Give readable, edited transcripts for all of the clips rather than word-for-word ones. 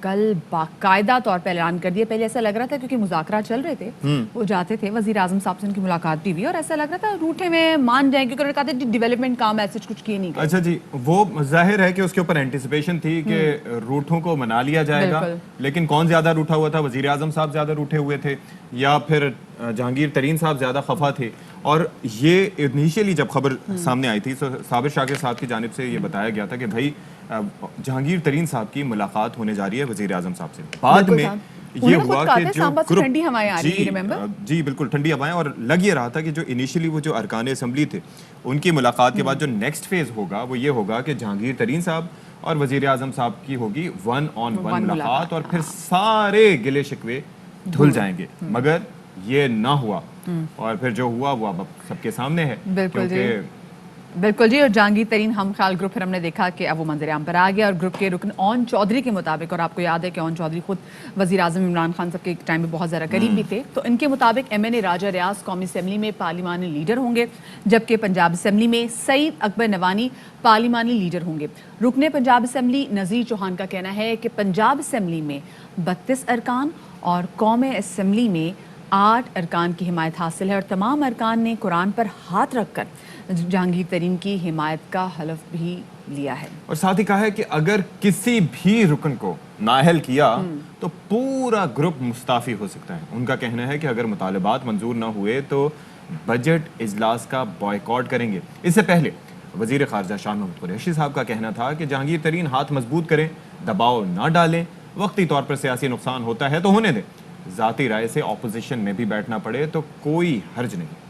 کل باقاعدہ طور پر اعلان کر دیا. پہلے ایسا لگ رہا تھا کیونکہ مذاکرات چل رہے تھے, وہ جاتے تھے, وزیر اعظم صاحب سے ان کی ملاقات بھی ہوئی اور ایسا لگ رہا تھا روٹے میں مان جائیں, کیونکہ انہوں نے کہا تھا ڈیولپمنٹ کام ایسے کچھ کیے نہیں گئے. اچھا جی, وہ ظاہر ہے کہ اس کے اوپر اینٹیسپیشن تھی کہ روٹوں کو منا لیا جائے گا, لیکن کون زیادہ روٹا ہوا تھا؟ وزیر اعظم صاحب زیادہ روٹے ہوئے تھے یا پھر جہانگیر ترین صاحب زیادہ خفا تھے؟ اور یہ انیشیلی جب خبر سامنے آئی تھی تو صابر شاکر صاحب کی جانب سے یہ بتایا گیا تھا کہ بھائی جہانگیر ترین صاحب کی ملاقات ہونے جا رہی ہے وزیر اعظم صاحب سے. بعد میں یہ ہوا کہ جو گروپ, جی بالکل ٹھنڈی ہوائیں, اور لگ یہ رہا تھا کہ جو انیشیلی وہ جو ارکان اسمبلی تھے ان کی ملاقات کے بعد جو نیکسٹ فیز ہوگا وہ یہ ہوگا کہ جہانگیر ترین صاحب اور وزیر اعظم صاحب کی ہوگی 1-on-1 ملاقات, اور پھر سارے گلے شکوے دھل جائیں گے. مگر یہ نہ ہوا, اور پھر جو ہوا وہ اب سب کے سامنے ہے. بالکل جی. اور جہانگیر ترین ہم خیال گروپ پھر ہم نے دیکھا کہ اب وہ منظر عام پر آ گیا, اور گروپ کے رکن اون چودھری کے مطابق, اور آپ کو یاد ہے کہ اون چودھری خود وزیر اعظم عمران خان صاحب کے ایک ٹائم میں بہت زیادہ قریب بھی تھے, تو ان کے مطابق ایم این اے راجہ ریاض قومی اسمبلی میں پارلیمانی لیڈر ہوں گے, جبکہ پنجاب اسمبلی میں سعید اکبر نوانی پارلیمانی لیڈر ہوں گے. رکن پنجاب اسمبلی نذیر چوہان کا کہنا ہے کہ پنجاب اسمبلی میں 32 ارکان اور قومی اسمبلی میں 8 ارکان کی حمایت حاصل ہے, اور تمام ارکان نے قرآن پر ہاتھ رکھ کر جہانگیر ترین کی حمایت کا حلف بھی لیا ہے. اور ساتھ ہی کہا ہے کہ اگر کسی بھی رکن کو نااہل کیا تو پورا گروپ مستعفی ہو سکتا ہے. ان کا کہنا ہے کہ اگر مطالبات منظور نہ ہوئے تو بجٹ اجلاس کا بائیکاٹ کریں گے. اس سے پہلے وزیر خارجہ شاہ محمود قریشی صاحب کا کہنا تھا کہ جہانگیر ترین ہاتھ مضبوط کریں, دباؤ نہ ڈالیں, وقتی طور پر سیاسی نقصان ہوتا ہے تو ہونے دیں, ذاتی رائے سے اپوزیشن میں بھی بیٹھنا پڑے تو کوئی حرج نہیں.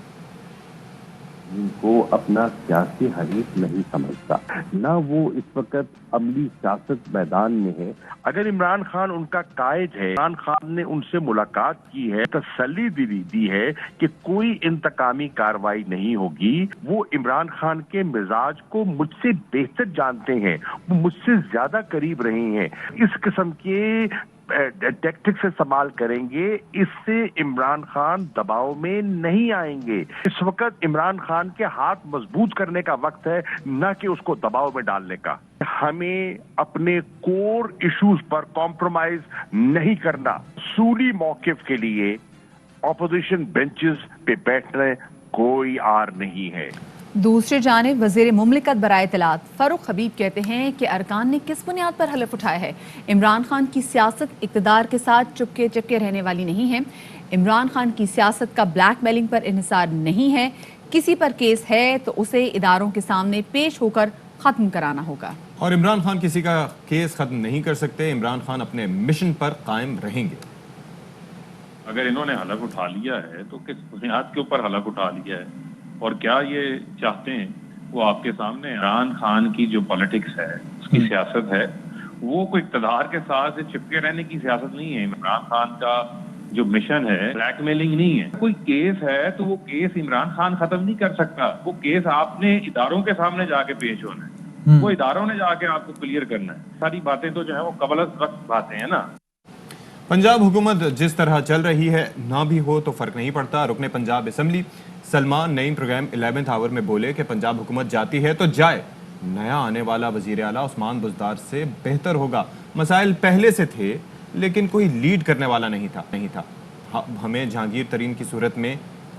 ان کو اپنا سیاسی حریف نہیں سمجھتا, نہ وہ اس وقت عملی سیاست میدان میں ہے. اگر عمران خان ان کا قائد ہے, عمران خان نے ان سے ملاقات کی ہے, تسلی دی ہے کہ کوئی انتقامی کارروائی نہیں ہوگی, وہ عمران خان کے مزاج کو مجھ سے بہتر جانتے ہیں, وہ مجھ سے زیادہ قریب رہے ہیں. اس قسم کے ٹیکٹک سے استعمال کریں گے, اس سے عمران خان دباؤ میں نہیں آئیں گے. اس وقت عمران خان کے ہاتھ مضبوط کرنے کا وقت ہے, نہ کہ اس کو دباؤ میں ڈالنے کا. ہمیں اپنے کور ایشوز پر کمپرومائز نہیں کرنا. اصولی موقف کے لیے اپوزیشن بینچز پہ بیٹھنے کوئی آر نہیں ہے. دوسری جانب وزیر مملکت برائے اطلاعات فاروق حبیب کہتے ہیں کہ ارکان نے کس بنیاد پر حلف اٹھایا ہے. عمران خان کی سیاست اقتدار کے ساتھ چپکے چپکے رہنے والی نہیں ہے. عمران خان کی سیاست کا بلیک میلنگ پر انحصار نہیں ہے. کسی پر کیس ہے تو اسے اداروں کے سامنے پیش ہو کر ختم کرانا ہوگا. اور عمران خان کسی کا کیس ختم نہیں کر سکتے. عمران خان اپنے مشن پر قائم رہیں گے. اگر انہوں نے حلف اٹھا لیا ہے تو کس بنیاد کے اوپر حلف اٹھا لیا ہے, اور کیا یہ چاہتے ہیں وہ آپ کے سامنے. عمران خان کی جو پالیٹکس ہے, اس کی سیاست ہے, وہ کوئی اقتدار کے ساتھ چپکے رہنے کی سیاست نہیں ہے. عمران خان کا جو مشن ہے بلیک میلنگ نہیں ہے. کوئی کیس ہے تو وہ کیس عمران خان ختم نہیں کر سکتا. وہ کیس آپ نے اداروں کے سامنے جا کے پیش ہونا ہے, وہ اداروں نے جا کے آپ کو کلیئر کرنا ہے. ساری باتیں تو جو ہے وہ قبل از وقت باتیں ہیں نا. پنجاب حکومت جس طرح چل رہی ہے نہ بھی ہو تو فرق نہیں پڑتا. رکن پنجاب اسمبلی سلمان نعیم پروگرام 11th آور میں بولے کہ پنجاب حکومت جاتی ہے تو جائے, نیا آنے والا وزیر اعلیٰ عثمان بزدار سے بہتر ہوگا. مسائل پہلے سے تھے لیکن کوئی لیڈ کرنے والا نہیں تھا. ہمیں جہانگیر ترین کی صورت میں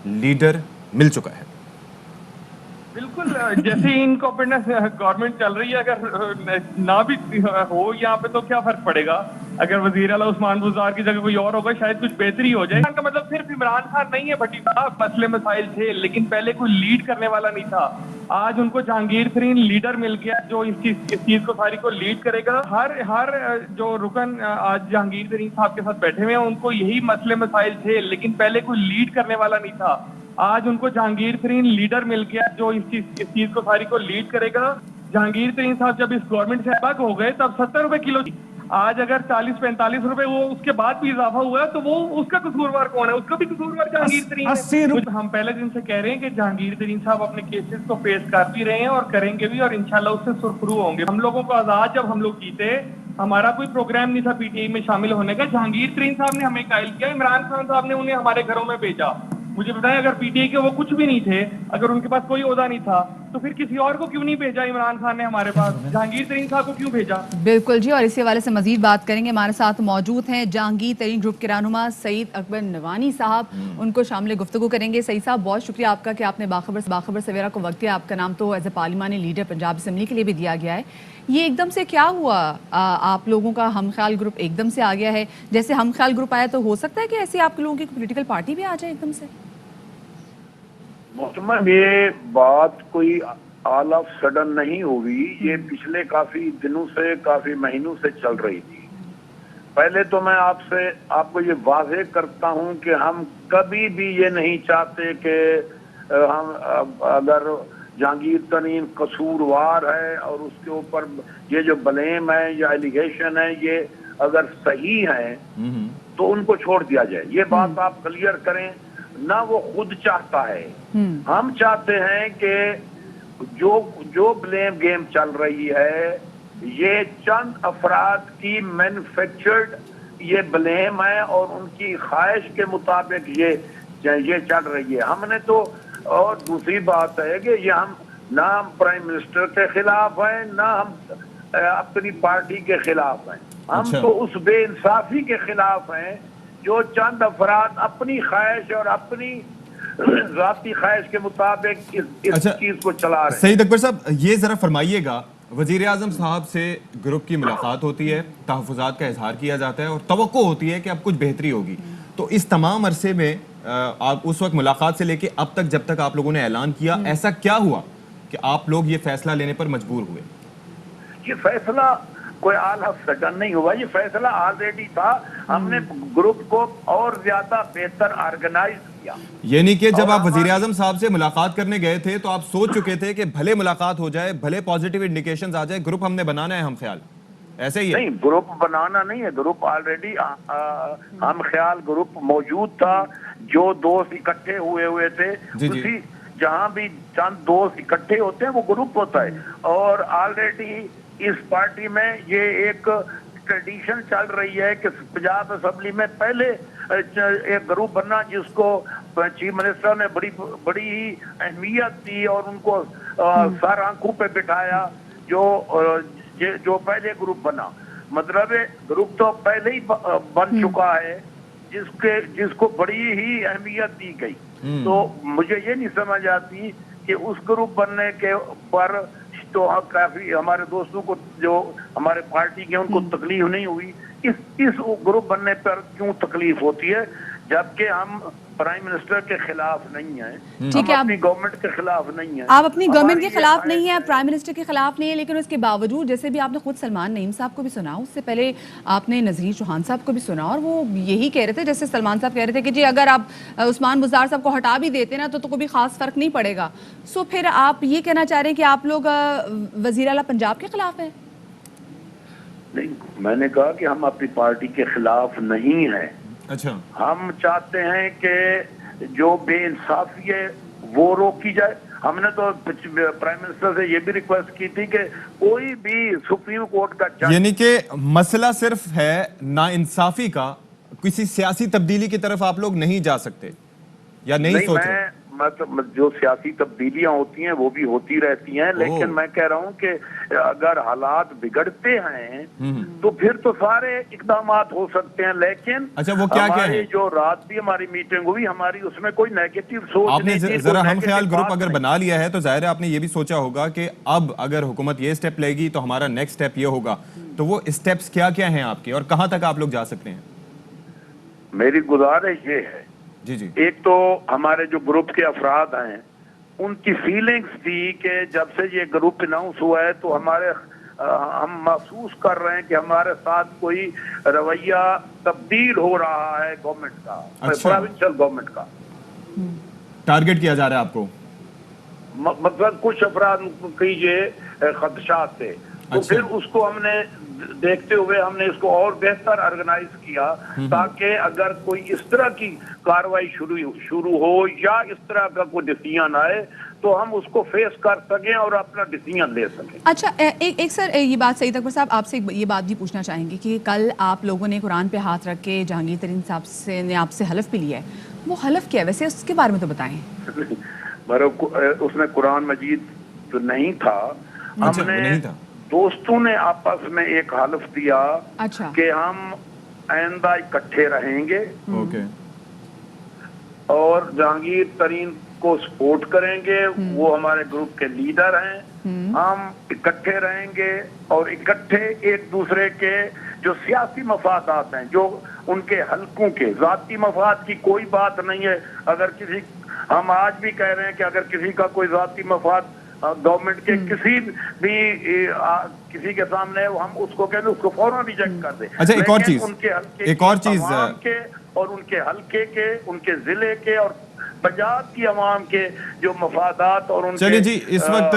لیڈر مل چکا ہے. بالکل, جیسے ان کو گورنمنٹ چل رہی ہے, اگر نہ بھی ہو یہاں پہ تو کیا فرق پڑے گا. اگر وزیر اعلیٰ عثمان بزدار کی جگہ کوئی اور ہوگا شاید کچھ بہتری ہو جائے. کا مطلب صرف عمران خان نہیں ہے بھٹی صاحب, مسئلے مسائل تھے لیکن پہلے کوئی لیڈ کرنے والا نہیں تھا. آج ان کو جہانگیر ترین لیڈر مل گیا جو اس چیز کو ساری کو لیڈ کرے گا. ہر جو رکن آج جہانگیر ترین صاحب کے ساتھ بیٹھے ہوئے ہیں ان کو یہی مسئلے مسائل تھے لیکن پہلے کوئی لیڈ کرنے والا نہیں تھا. آج ان کو جہانگیر ترین لیڈر مل گیا جو اس چیز کو ساری کو لیڈ کرے گا. جہانگیر ترین صاحب جب اس گورنمنٹ سے الگ ہو گئے تب 70 روپے کلو تھی, آج اگر 40-45 روپے وہ اس کے بعد بھی اضافہ ہوا ہے تو وہ اس کا قصوروار کون ہے؟ اس کا بھی قصوروار جہانگیر ترین ہے. ہم پہلے دن سے کہہ رہے ہیں کہ جہانگیر ترین صاحب اپنے کیسز کو فیس کر بھی رہے ہیں اور کریں گے بھی, اور انشاءاللہ اس سے سرخرو ہوں گے. ہم لوگوں کو آزاد جب ہم لوگ جیتے ہمارا کوئی پروگرام نہیں تھا پی ٹی آئی میں شامل ہونے کا. جہانگیر ترین صاحب نے ہمیں قائل کیا, عمران خان صاحب نے انہیں ہمارے گھروں میں بھیجا. مجھے بتائیں اگر پی ٹی آئی کے وہ کچھ بھی نہیں تھے, اگر ان کے پاس کوئی عہدہ نہیں تھا, تو پھر کسی اور کو کیوں نہیں بھیجا عمران خان نے ہمارے پاس؟ جہانگیر ترین صاحب کو کیوں بھیجا؟ بالکل جی، اور اسی حوالے سے مزید بات کریں گے. ہمارے ساتھ موجود ہیں جہانگیر ترین گروپ کے رہنما سعید اکبر نوانی صاحب، ان کو شامل گفتگو کریں گے. سعید صاحب بہت شکریہ آپ کا کہ آپ نے باخبر سویرا کو وقت دیا. آپ کا نام تو ایز اے پارلیمانی لیڈر پنجاب اسمبلی کے لیے بھی دیا گیا ہے. یہ ایک دم سے کیا ہوا؟ آپ لوگوں کا ہم خیال گروپ ایک دم سے آ گیا ہے. جیسے ہم خیال گروپ آیا تو ہو سکتا ہے کہ ایسے آپ لوگوں کی پولیٹیکل پارٹی بھی آ جائے ایک دم سے؟ محترم یہ بات کوئی آل آف سڈن نہیں ہوئی، یہ پچھلے کافی دنوں سے کافی مہینوں سے چل رہی تھی. پہلے تو میں آپ کو یہ واضح کرتا ہوں کہ ہم کبھی بھی یہ نہیں چاہتے کہ ہم اگر جہانگیر ترین قصوروار ہے اور اس کے اوپر یہ جو بلیم ہے یا ایلیگیشن ہے یہ اگر صحیح ہے تو ان کو چھوڑ دیا جائے. یہ بات آپ کلیئر کریں. نہ وہ خود چاہتا ہے، ہم چاہتے ہیں کہ جو بلیم گیم چل رہی ہے یہ چند افراد کی مینوفیکچرڈ یہ بلیم ہے اور ان کی خواہش کے مطابق یہ چل رہی ہے. ہم نے تو اور دوسری بات ہے کہ یہ ہم نہ ہم پرائم منسٹر کے خلاف ہیں نہ ہم اپنی پارٹی کے خلاف ہیں. ہم تو اس بے انصافی کے خلاف ہیں جو چند افراد اپنی خواہش اور اپنی ذاتی خواہش کے مطابق اس چیز کو چلا رہے ہیں. سعید اکبر صاحب یہ ذرا فرمائیے گا، وزیر اعظم صاحب سے گروپ کی ملاقات ہوتی ہے، تحفظات کا اظہار کیا جاتا ہے اور توقع ہوتی ہے کہ اب کچھ بہتری ہوگی، تو اس تمام عرصے میں آپ اس وقت ملاقات سے لے کے اب تک جب تک آپ لوگوں نے اعلان کیا ایسا کیا ہوا کہ آپ لوگ یہ فیصلہ لینے پر مجبور ہوئے؟ یہ فیصلہ کوئی آل آف سڈن نہیں ہوا، یہ فیصلہ آلریڈی تھا. ہم نے گروپ کو اور زیادہ بہتر آرگنائز کیا. یعنی کہ جب آپ وزیر اعظم صاحب سے ملاقات کرنے گئے تھے تو آپ سوچ چکے تھے کہ بھلے ملاقات ہو جائے، بھلے پازیٹیو انڈیکیشنز آ جائے، گروپ ہم نے بنانا ہے ہم خیال، ایسے ہی ہے؟ نہیں، گروپ بنانا نہیں ہے، گروپ آلریڈی ہم خیال گروپ موجود تھا. جو دوست اکٹھے ہوئے تھے اسی جہاں بھی چند دوست اکٹھے ہوتے ہیں وہ گروپ ہوتا ہے. اور آلریڈی اس پارٹی میں یہ ایک ٹریڈیشن چل رہی ہے کہ پنجاب اسمبلی میں پہلے ایک گروپ بننا جس کو چیف منسٹر نے بڑی ہی اہمیت دی اور ان کو سر آنکھوں پہ بٹھایا جو پہلے گروپ بنا. مطلب گروپ تو پہلے ہی بن چکا ہے جس کو بڑی ہی اہمیت دی گئی. تو مجھے یہ نہیں سمجھ آتی کہ اس گروپ بننے کے پر تو کافی ہمارے دوستوں کو جو ہمارے پارٹی کے ان کو تکلیف نہیں ہوئی. اس گروپ بننے پر کیوں تکلیف ہوتی ہے جبکہ ہم پرائم منسٹر کے خلاف نہیں ہیں، ہم اپنی گورنمنٹ کے خلاف نہیں ہیں. آپ اپنی گورنمنٹ کے خلاف نہیں ہیں، پرائم منسٹر کے خلاف نہیں ہیں، لیکن اس کے باوجود جیسے بھی آپ نے خود سلمان نعیم صاحب کو بھی سنا، اس سے پہلے آپ نے نذیر چوہان صاحب کو بھی سنا اور وہ یہی کہہ رہے تھے، جیسے سلمان صاحب کہہ رہے تھے کہ جی اگر آپ عثمان بزدار صاحب کو ہٹا بھی دیتے نا تو کوئی بھی خاص فرق نہیں پڑے گا. سو پھر آپ یہ کہنا چاہ رہے ہیں کہ آپ لوگ وزیر اعلیٰ پنجاب کے خلاف ہیں؟ نہیں، میں نے کہا کہ ہم اپنی پارٹی کے خلاف نہیں ہیں. اچھا، ہم چاہتے ہیں کہ جو بے انصافی ہے وہ روکی جائے. ہم نے تو پرائم منسٹر سے یہ بھی ریکویسٹ کی تھی کہ کوئی بھی سپریم کورٹ کا جج، یعنی کہ مسئلہ صرف ہے نا انصافی کا، کسی سیاسی تبدیلی کی طرف آپ لوگ نہیں جا سکتے یا نہیں سوچ رہے؟ جو سیاسی تبدیلیاں ہوتی ہیں وہ بھی ہوتی رہتی ہیں، لیکن میں کہہ رہا ہوں کہ اگر حالات بگڑتے ہیں تو پھر تو سارے اقدامات ہو سکتے ہیں. لیکن ہماری جو رات بھی ہماری میٹنگ ہوئی، ہماری اس میں کوئی نیگیٹو سوچ آپ نے ذرا ہم خیال گروپ اگر بنا لیا ہے تو ظاہر ہے آپ نے یہ بھی سوچا ہوگا کہ اب اگر حکومت یہ سٹیپ لے گی تو ہمارا نیکسٹ سٹیپ یہ ہوگا. تو وہ سٹیپس کیا کیا ہیں آپ کے اور کہاں تک آپ لوگ جا سکتے ہیں؟ میری گزارش یہ ہے، جی ایک تو ہمارے جو گروپ کے افراد ہیں ان کی فیلنگز تھی کہ جب سے یہ گروپ اناؤنس ہوا ہے تو ہم محسوس کر رہے ہیں کہ ہمارے ساتھ کوئی رویہ تبدیل ہو رہا ہے گورنمنٹ کا، پروونشل گورنمنٹ کا. ٹارگٹ کیا جا رہا ہے آپ کو؟ مطلب کچھ افراد کی یہ خدشات تھے، تو پھر اس کو ہم نے دیکھتے ہوئے ہم نے اس کو اور بہتر آرگنائز کیا تاکہ اگر کوئی اس طرح کی کاروائی شروع ہو یا اس طرح کا کوئی ڈیسیژن آئے تو ہم اس کو فیس کر سکیں اور اپنا ڈیسیژن لے سکیں. اچھا، ایک سر یہ بات سعید اکبر صاحب آپ سے یہ بات بھی پوچھنا چاہیں گے کہ کل آپ لوگوں نے قرآن پہ ہاتھ رکھ کے جہانگیر ترین صاحب نے آپ سے حلف بھی لیا ہے، وہ حلف کیا ہے ویسے اس کے بارے میں تو بتائیں. اس میں قرآن مجید وقت نہیں تھا. ہم نے دوستوں نے آپس میں ایک حلف دیا کہ ہم آئندہ اکٹھے رہیں گے اور جہانگیر ترین کو سپورٹ کریں گے. وہ ہمارے گروپ کے لیڈر ہیں. ہم اکٹھے رہیں گے اور اکٹھے ایک دوسرے کے جو سیاسی مفادات ہیں, جو ان کے حلقوں کے ذاتی مفاد کی کوئی بات نہیں ہے. اگر کسی, ہم آج بھی کہہ رہے ہیں کہ اگر کسی کا کوئی ذاتی مفاد گورنمنٹ کے کسی بھی کسی کے سامنے ہے, ہم اس کو کہتے ہیں اس کو فوراً ریجیکٹ کر دیں. اچھا, ایک اور چیز اور ان کے حلقے کے, ان کے ضلع کے اور پنجاب کی عوام کے جو مفادات اور ان کے. چلیے جی, اس وقت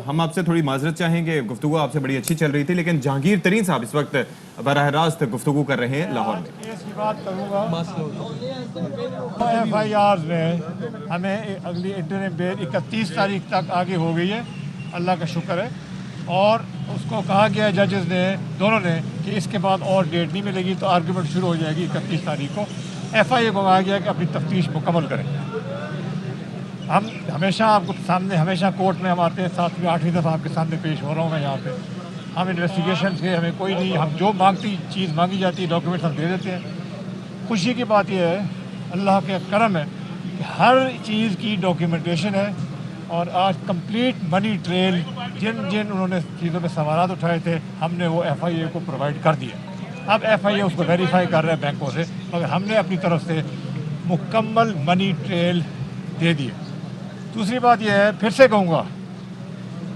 ہم آپ سے تھوڑی معذرت چاہیں گے, گفتگو آپ سے بڑی اچھی چل رہی تھی, لیکن جہانگیر ترین صاحب اس وقت براہ راست گفتگو کر رہے ہیں لاہور میں. اس کی بات کروں گا, FIRs میں ہمیں اگلی انٹرم بیل 31 تاریخ تک آگے ہو گئی ہے, اللہ کا شکر ہے. اور اس کو کہا گیا ہے ججز نے, دونوں نے, کہ اس کے بعد اور ڈیٹ نہیں ملے گی تو آرگومنٹ شروع ہو جائے گی 31 تاریخ کو. FIA کو کہا گیا کہ اپنی تفتیش مکمل کریں. ہم ہمیشہ آپ کو سامنے, ہمیشہ کورٹ میں ہم آتے ہیں, 7ویں 8ویں دفعہ آپ کے سامنے پیش ہو رہا ہوں میں یہاں پہ. ہم انویسٹیگیشن کے ہمیں کوئی نہیں, ہم جو چیز مانگی جاتی ہے ڈاکیومنٹس ہم دے دیتے ہیں. خوشی کی بات یہ ہے, اللہ کے کرم ہے کہ ہر چیز کی ڈاکیومنٹیشن ہے. اور آج کمپلیٹ منی ٹریل جن انہوں نے چیزوں میں سوالات اٹھائے تھے, ہم نے وہ FIA کو پرووائڈ کر دیا. اب FIA اس کو ویریفائی کر رہے ہیں بینکوں سے, مگر ہم نے اپنی طرف سے مکمل منی ٹریل دے دیے. دوسری بات یہ ہے, پھر سے کہوں گا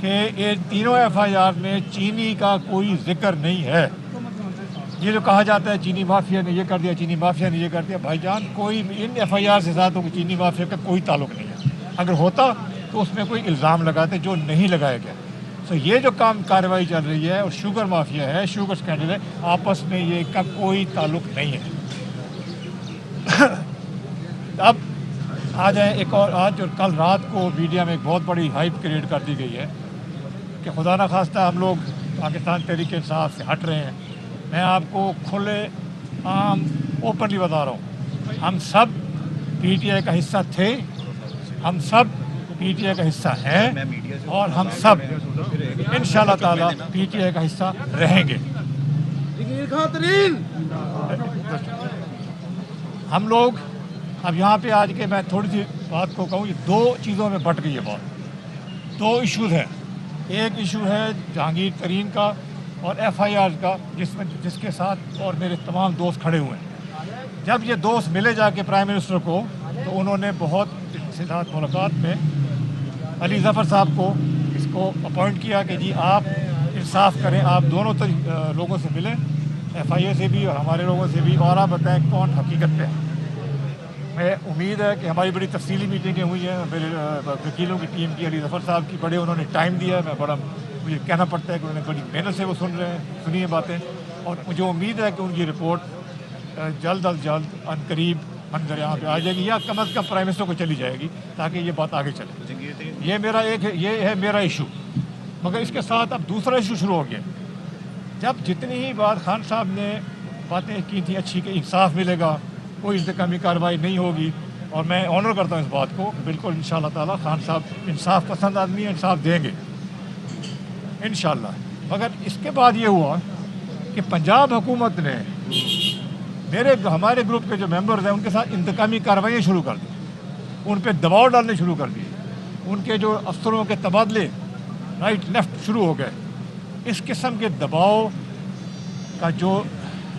کہ یہ تینوں FIR میں چینی کا کوئی ذکر نہیں ہے. یہ جو کہا جاتا ہے چینی مافیا نے یہ کر دیا, چینی مافیا نے یہ کر دیا, بھائی جان کوئی ان FIR سے زیادہ چینی مافیا کا کوئی تعلق نہیں ہے. اگر ہوتا تو اس میں کوئی الزام لگاتے, جو نہیں لگایا گیا. تو یہ جو کارروائی چل رہی ہے, اور شوگر مافیا ہے, شوگر اسکینڈل ہے, آپس میں یہ کا کوئی تعلق نہیں ہے. اب آ جائیں ایک اور, آج اور کل رات کو میڈیا میں ایک بہت بڑی ہائپ کریٹ کر دی گئی ہے کہ خدا نہ خواستہ ہم لوگ پاکستان تحریک انصاف سے ہٹ رہے ہیں. میں آپ کو کھلے عام اوپنلی بتا رہا ہوں, ہم سب PTI کا حصہ تھے, ہم سب PTI کا حصہ ہیں, اور ہم سب انشاءاللہ تعالی PTI کا حصہ رہیں گے. ہم لوگ اب یہاں پہ آج کے میں تھوڑی سی بات کو کہوں, یہ دو چیزوں میں بٹ گئی ہے بات. دو ایشوز ہیں. ایک ایشو ہے جہانگیر ترین کا اور FIR کا, جس کے ساتھ اور میرے تمام دوست کھڑے ہوئے ہیں. جب یہ دوست ملے جا کے پرائم منسٹر کو, تو انہوں نے بہت ساتھ ملاقات میں علی ظفر صاحب کو اس کو اپوائنٹ کیا کہ جی آپ انصاف کریں, آپ دونوں لوگوں سے ملیں, FIA سے بھی اور ہمارے لوگوں سے بھی, اور آپ بتائیں کون حقیقت پہ ہے. میں امید ہے کہ ہماری بڑی تفصیلی میٹنگیں ہوئی ہیں میرے وکیلوں کی ٹیم کی, علی ظفر صاحب کی, بڑے انہوں نے ٹائم دیا ہے. میں بڑا مجھے کہنا پڑتا ہے کہ انہوں نے بڑی محنت سے وہ سنی ہیں باتیں, اور مجھے امید ہے کہ ان کی رپورٹ جلد از جلد عنقریب منظر یہاں پہ آ جائے گی, یا کم از کم پرائم منسٹر کو چلی جائے گی, تاکہ یہ بات آگے چلے. یہ ہے میرا ایشو. مگر اس کے ساتھ اب دوسرا ایشو شروع ہو گیا. جب جتنی ہی بات خان صاحب نے باتیں کی تھیں اچھی کہ انصاف ملے گا, کوئی انتقامی کارروائی نہیں ہوگی, اور میں آنر کرتا ہوں اس بات کو, بالکل انشاءاللہ تعالی خان صاحب انصاف پسند آدمی ہیں, انصاف دیں گے انشاءاللہ. مگر اس کے بعد یہ ہوا کہ پنجاب حکومت نے ہمارے گروپ کے جو ممبرز ہیں ان کے ساتھ انتقامی کارروائیاں شروع کر دی, ان پہ دباؤ ڈالنے شروع کر دیے, ان کے جو افسروں کے تبادلے رائٹ لیفٹ شروع ہو گئے. اس قسم کے دباؤ کا جو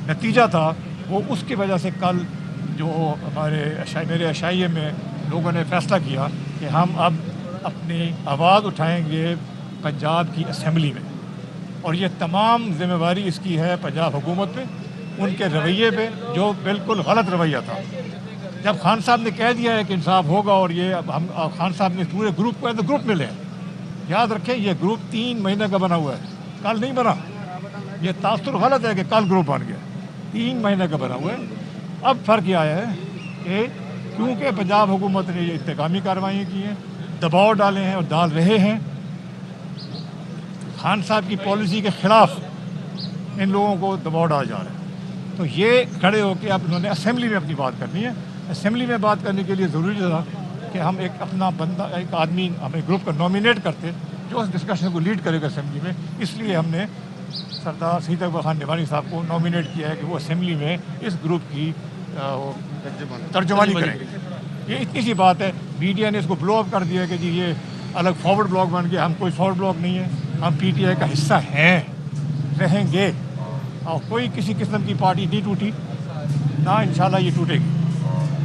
نتیجہ تھا وہ اس کی وجہ سے کل جو میرے عشائیے میں لوگوں نے فیصلہ کیا کہ ہم اب اپنی آواز اٹھائیں گے پنجاب کی اسمبلی میں, اور یہ تمام ذمہ داری اس کی ہے پنجاب حکومت پہ, ان کے رویے پہ جو بالکل غلط رویہ تھا. جب خان صاحب نے کہہ دیا ہے کہ انصاف ہوگا, اور یہ اب ہم خان صاحب نے پورے گروپ کو گروپ ملے ہیں. یاد رکھیں یہ گروپ 3 مہینے کا بنا ہوا ہے, کل نہیں بنا. یہ تاثر غلط ہے کہ کل گروپ بن گیا, 3 مہینے کا بنا ہوا ہے. اب فرق یہ آیا ہے کہ کیونکہ پنجاب حکومت نے یہ انتقامی کارروائیاں کی ہیں, دباؤ ڈالے ہیں اور ڈال رہے ہیں, خان صاحب کی پالیسی کے خلاف ان لوگوں کو دباؤ ڈالا جا رہا ہے. تو یہ کھڑے ہو کے اب انہوں نے اسمبلی میں اپنی بات کرنی ہے. اسمبلی میں بات کرنے کے لیے ضروری تھا کہ ہم ایک اپنا بندہ, ایک آدمی ہمیں گروپ کا نامینیٹ کرتے, جو اس ڈسکشن کو لیڈ کرے گا اسمبلی میں. اس لیے ہم نے سردار سید اکبر خان نعمانی صاحب کو نامینیٹ کیا ہے کہ وہ اسمبلی میں اس گروپ کی ترجمانی کریں گے. یہ اتنی سی بات ہے. میڈیا نے اس کو بلو اپ کر دیا کہ جی یہ الگ فارورڈ بلاک بن گیا. ہم کوئی فارورڈ بلاک نہیں ہے, ہم پی ٹی آئی کا حصہ ہیں, رہیں گے, اور کوئی کسی قسم کی پارٹی نہیں ٹوٹی نہ انشاءاللہ یہ ٹوٹے گی.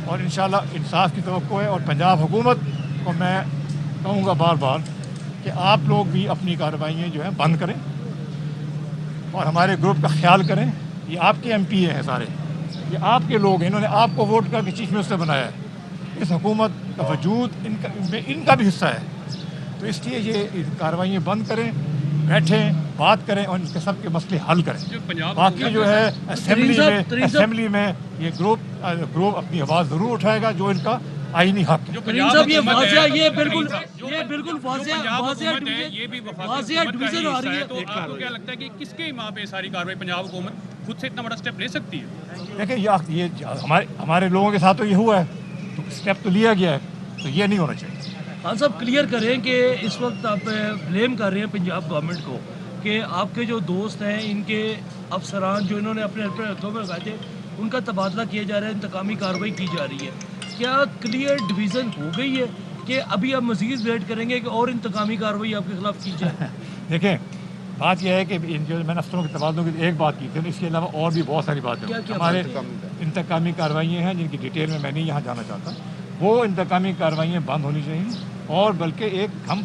اور انشاءاللہ انصاف کی توقع ہے. اور پنجاب حکومت کو میں کہوں گا بار بار کہ آپ لوگ بھی اپنی کارروائیاں جو ہیں بند کریں اور ہمارے گروپ کا خیال کریں. یہ آپ کے ایم پی ہیں سارے, یہ آپ کے لوگ ہیں, انہوں نے آپ کو ووٹ کر کے چیف منسٹر بنایا ہے. اس حکومت کا وجود ان کا بھی حصہ ہے. تو اس لیے یہ کارروائیاں بند کریں, بیٹھیں, بات کریں اور ان کے سب کے مسئلے حل کریں. باقی جو ہے اسمبلی میں یہ گروپ اپنی آواز ضرور اٹھائے گا جو ان کا آئینی حق ہے. یہ بالکل واضح ڈویژن آ رہی ہے. تو آپ کو کیا لگتا ہے کہ کس کے ماں پہ ساری کارروائی پنجاب حکومت خود سے اتنا بڑا اسٹیپ لے سکتی ہے؟ دیکھیں یہ ہمارے لوگوں کے ساتھ تو یہ ہوا ہے, تو اسٹیپ تو لیا گیا ہے, تو یہ نہیں ہونا چاہیے. خان صاحب کلیئر کریں کہ اس وقت آپ بلیم کر رہے ہیں پنجاب گورنمنٹ کو کہ آپ کے جو دوست ہیں ان کے افسران جو انہوں نے اپنے ہاتھوں میں لگائے تھے ان کا تبادلہ کیا جا رہا ہے, انتقامی کارروائی کی جا رہی ہے. کیا کلیئر ڈویژن ہو گئی ہے کہ ابھی آپ مزید ویٹ کریں گے کہ اور انتقامی کارروائی آپ کے خلاف کی جائے؟ دیکھیں بات یہ ہے کہ جو میں نے افسروں کے تبادلوں کی ایک بات کی تھی, اس کے علاوہ اور بھی بہت ساری باتیں ہمارے انتقامی کارروائیاں ہیں جن کی ڈیٹیل میں نہیں یہاں جانا چاہتا. وہ انتقامی کارروائیاں بند ہونی چاہیے, اور بلکہ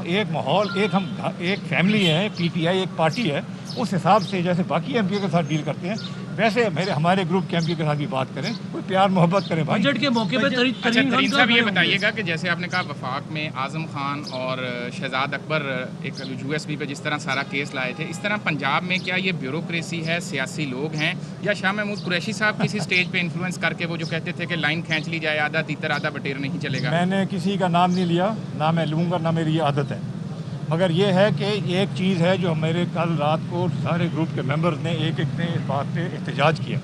ایک ماحول, ایک فیملی ہے, پی ٹی آئی ایک پارٹی ہے, اس حساب سے جیسے باقی ایم پی کے ساتھ ڈیل کرتے ہیں ویسے ہمارے گروپ کے ایم پی کے ساتھ بھی بات کریں, کوئی پیار محبت کریں. بجٹ کے موقع پہ ترین صاحب یہ بتائیے گا کہ جیسے آپ نے کہا وفاق میں اعظم خان اور شہزاد اکبر ایک یو ایس بی پہ جس طرح سارا کیس لائے تھے, اس طرح پنجاب میں کیا یہ بیوروکریسی ہے, سیاسی لوگ ہیں, یا شاہ محمود قریشی صاحب کسی سٹیج پہ انفلوئنس کر کے وہ جو کہتے تھے کہ لائن کھینچ لی جائے, آدھا تیتر آدھا بٹیر نہیں چلے گا؟ میں نے کسی کا نام نہیں لیا, نہ میں لوں گا, نہ میری یہ عادت ہے, مگر یہ ہے کہ ایک چیز ہے جو میرے کل رات کو سارے گروپ کے ممبرز نے ایک نے اس بات پہ احتجاج کیا.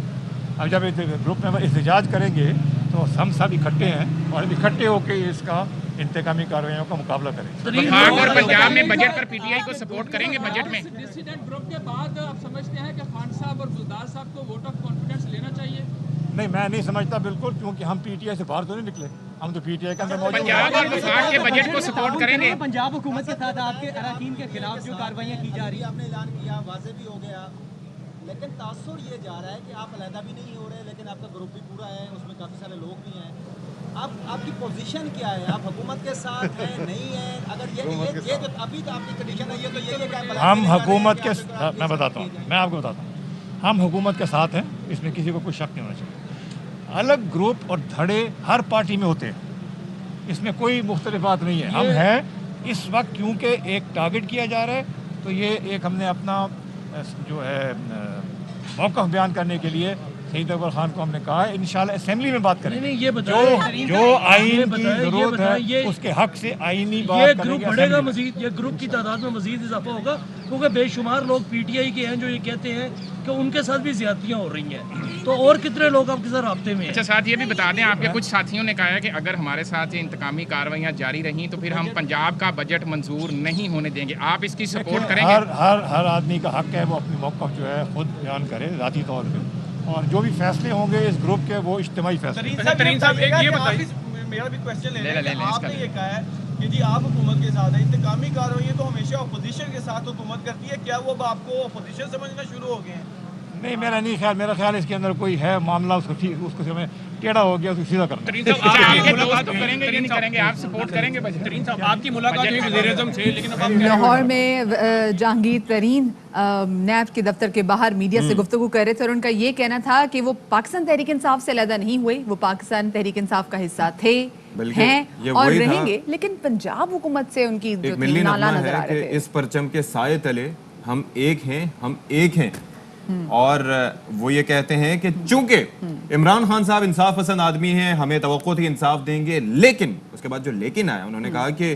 اب جب گروپ ممبر احتجاج کریں گے تو ہم سب اکٹھے ہیں اور اکٹھے ہو کے اس کا انتقامی کارروائیوں کا مقابلہ کریں. اور پنجاب میں budget per P T I کو سپورٹ کریں گے بجٹ میں؟ ڈسیڈنٹ گروپ کے بعد آپ سمجھتے ہیں کہ خان صاحب اور گلدار صاحب کو ووٹ آف کانفیڈنس لینا چاہیے؟ نہیں, میں نہیں سمجھتا بالکل, کیونکہ ہم پی ٹی آئی سے باہر تو نہیں نکلے, ہم تو پی ٹی آئی کے اندر موجود ہیں. پنجاب اور وفاق کے بجٹ کو سپورٹ کریں گے؟ پنجاب حکومت کے ساتھ آپ کے اراکین کے خلاف جو کارروائیاں کی جا رہی ہیں, آپ نے اعلان کیا, واضح بھی ہو گیا, لیکن تاثر یہ جا رہا ہے کہ آپ علیحدہ بھی نہیں ہو رہے, لیکن آپ کا گروپ بھی پورا ہے, اس میں کافی سارے لوگ بھی ہیں. آپ کی پوزیشن کیا ہے؟ آپ حکومت کے ساتھ ہیں, نہیں ہیں؟ اگر یہ جو ابھی تو آپ کی کنڈیشن ہے یہ تو یہ ہے کہ ہم حکومت کے, میں بتاتا ہوں, میں آپ کو بتاتا ہوں, ہم حکومت کے ساتھ ہیں, اس میں کسی کو کوئی شک نہیں ہونا چاہیے. الگ گروپ اور دھڑے ہر پارٹی میں ہوتے ہیں, اس میں کوئی مختلف بات نہیں ہے. ہم ہیں اس وقت کیونکہ ایک ٹارگٹ کیا جا رہا ہے, تو یہ ایک ہم نے اپنا جو ہے موقف بیان کرنے کے لیے سید اکبر خان کو ہم نے کہا ہے انشاءاللہ اسمبلی میں بات کریں گے. جو آئین کی ضرورت ہے اس کے حق سے آئینی بات کریں گے. یہ گروپ بڑھے گا مزید, یہ گروپ کی تعداد میں مزید اضافہ ہوگا, کیونکہ بے شمار لوگ پی ٹی آئی کے ہیں جو یہ کہتے ہیں کہ ان کے ساتھ بھی زیادتیاں ہو رہی ہیں. تو اور کتنے لوگ آپ کے ساتھ رابطے میں ہیں؟ اچھا ساتھ یہ بھی بتا دیں, آپ کے کچھ ساتھیوں نے کہا ہے کہ اگر ہمارے ساتھ یہ انتقامی کارروائیاں جاری رہیں تو پھر ہم پنجاب کا بجٹ منظور نہیں ہونے دیں گے. آپ اس کی سپورٹ کریں گے؟ ہر آدمی کا حق ہے وہ اپنی موقف جو ہے خود بیان کرے ذاتی طور پہ, اور جو بھی فیصلے ہوں گے اس گروپ کے وہ اجتماعی فیصلے. میرا بھی کوشچن آپ نے یہ کہا ہے کہ جی آپ حکومت کے ساتھ ہیں, انتقامی کارروائیاں تو ہمیشہ اپوزیشن کے ساتھ حکومت کرتی ہے, کیا وہ آپ کو اپوزیشن سمجھنا شروع ہو گئے ہیں؟ نہیں, میرا نہیں خیال, میرا خیال اس کے اندر کوئی ہے معاملہ اس کو سمجھ ٹیڑھا ہو گیا, اس کو سیدھا کرنا. لاہور میں جہانگیر ترین نیب کے دفتر کے باہر میڈیا سے گفتگو کر رہے تھے, اور ان کا یہ کہنا تھا کہ وہ پاکستان تحریک انصاف سے علیحدہ نہیں ہوئے, وہ پاکستان تحریک انصاف کا حصہ تھے, ہیں اور رہیں گے, لیکن پنجاب حکومت سے ان کی جو نالا نظر آ رہے تھے. اس پرچم کے سائے تلے ہم ایک ہیں, ہم ایک ہیں. اور وہ یہ کہتے ہیں کہ چونکہ عمران خان صاحب انصاف پسند آدمی ہیں, ہمیں توقع تھی انصاف دیں گے, لیکن اس کے بعد جو لیکن آیا, انہوں نے کہا کہ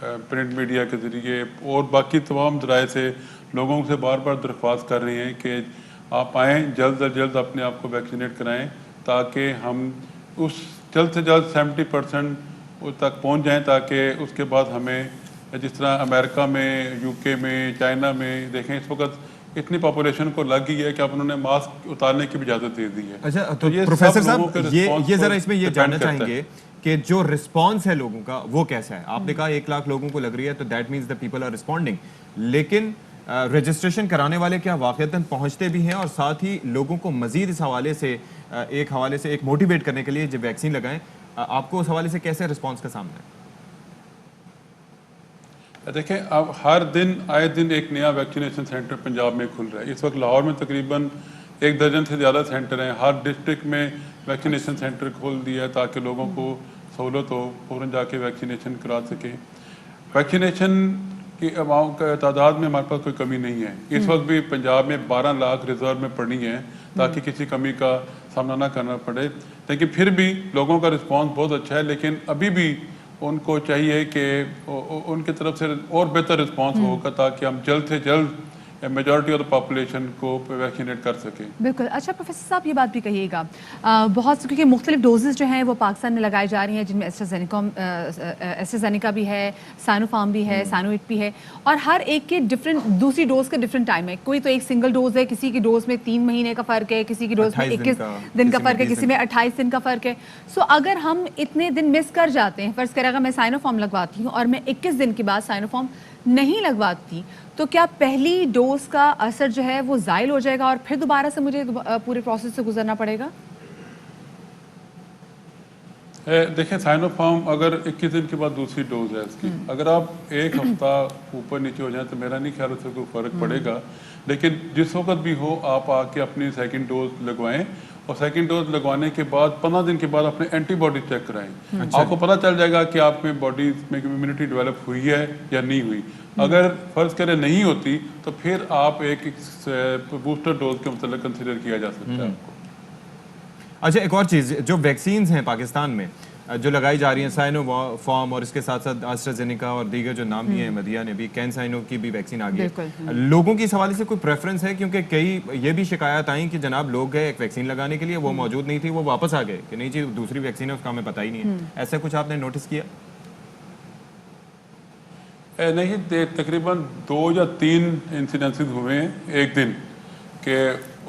پرنٹ میڈیا کے ذریعے اور باقی تمام ذرائع سے لوگوں سے بار بار درخواست کر رہے ہیں کہ آپ آئیں جلد از جلد اپنے آپ کو ویکسینیٹ کرائیں تاکہ ہم اس جلد سے جلد 70% تک پہنچ جائیں، تاکہ اس کے بعد ہمیں جس طرح امریکہ میں، یو کے میں، چائنا میں دیکھیں اس وقت اتنی پاپولیشن کو لگ گئی ہے کہ اب انہوں نے ماسک اتارنے کی بھی اجازت دے دی ہے. اچھا تو پروفیسر صاحب یہ ذرا اس میں یہ جاننا چاہیں گے کہ جو رسپانس ہے لوگوں کا وہ کیسا ہے؟ آپ نے کہا 1 لاکھ لوگوں کو لگ رہی ہے تو that means the people are responding, لیکن رجسٹریشن کرانے والے کیا واقعتاً پہنچتے بھی ہیں اور ساتھ ہی لوگوں کو مزید اس حوالے سے ایک موٹیویٹ کرنے کے لیے جب ویکسین لگائیں، آپ کو اس حوالے سے کیسے رسپانس کا سامنا ہے؟ دیکھیں اب ہر دن آئے دن ایک نیا ویکسینیشن سینٹر پنجاب میں کھل رہا ہے. اس وقت لاہور میں تقریباً 1 درجن سے زیادہ سینٹر ہیں. ہر ڈسٹرکٹ میں ویکسینیشن سینٹر کھول دیا ہے تاکہ لوگوں کو سہولت ہو، فوراً جا کے ویکسینیشن کرا سکیں. ویکسینیشن کی عوام کا تعداد میں ہمارے پاس کوئی کمی نہیں ہے. اس وقت بھی پنجاب میں 12 لاکھ ریزرو میں پڑی ہیں تاکہ کسی کمی کا سامنا نہ کرنا پڑے. لیکن پھر بھی لوگوں کا رسپانس بہت اچھا ہے، لیکن ابھی بھی ان کو چاہیے کہ ان کی طرف سے اور بہتر رسپانس ہوگا تاکہ ہم جلد سے جلد میجورٹی آف دا پاپولیشن کو ویکسینیٹ کر سکیں. بالکل. اچھا پروفیسر صاحب یہ بات بھی کہیے گا، بہت کیونکہ مختلف ڈوزز جو ہیں وہ پاکستان میں لگائی جا رہی ہیں، جن میں ایسٹرازینیکا بھی ہے، سائنو فارم بھی ہے، سائنوویک بھی ہے، اور ہر ایک کے ڈفرینٹ دوسری ڈوز کا ڈفرینٹ ٹائم ہے. کوئی تو ایک سنگل ڈوز ہے، کسی کی ڈوز میں 3 مہینے کا فرق ہے، کسی کی ڈوز میں 21 دن کا فرق ہے، کسی میں 28 دن کا فرق ہے. سو اگر ہم اتنے دن مس کر جاتے ہیں، فرض کرے اگر میں سائنو فارم لگواتی ہوں اور میں 21 دن کے بعد سائنو فارم نہیں لگواتی، تو کیا پہلی ڈوز کا اثر جو ہے وہ زائل ہو جائے گا اور پھر دوبارہ سے مجھے پورے پروسیس سے گزرنا پڑے گا؟ دیکھیں سائنو فارم اگر 21 دن کے بعد دوسری ڈوز ہے اس کی، اگر آپ 1 ہفتہ اوپر نیچے ہو جائیں تو میرا نہیں خیال اس سے کوئی فرق پڑے گا. لیکن جس وقت بھی ہو آپ آ کے اپنی 2nd ڈوز لگوائیں، اور 2nd ڈوز لگوانے کے بعد 15 دن کے بعد اپنے اینٹی باڈی چیک کرائیں. آپ کو پتہ چل جائے گا کہ آپ میں باڈی میں امیونٹی ڈیولپ ہوئی ہے یا نہیں ہوئی. اگر فرض کرے نہیں ہوتی تو پھر آپ ایک بوسٹر ڈوز کے متعلق کنسیڈر کیا جا سکتا ہے آپ کو. اچھا ایک اور چیز، جو ویکسینز ہیں پاکستان میں جو لگائی جا رہی ہیں، سائنو فارم اور اس کے ساتھ ساتھ آسٹرازینیکا اور دیگر جو نام لیے ہیں، مدیہ نے بھی، کین سائنو کی بھی ویکسین آ گئی ہے. لوگوں کی اس حوالے سے کوئی پریفرنس ہے؟ کیونکہ کئی یہ بھی شکایات آئیں کہ جناب لوگ گئے ایک ویکسین لگانے کے لیے، وہ موجود نہیں تھی، وہ واپس آ گئے کہ نہیں جی دوسری ویکسین ہے اس کا ہمیں پتہ ہی نہیں ہے. ایسا کچھ آپ نے نوٹس کیا؟ نہیں، تقریباً 2 یا 3 انسیڈنسز ہوئے ہیں ایک دن کہ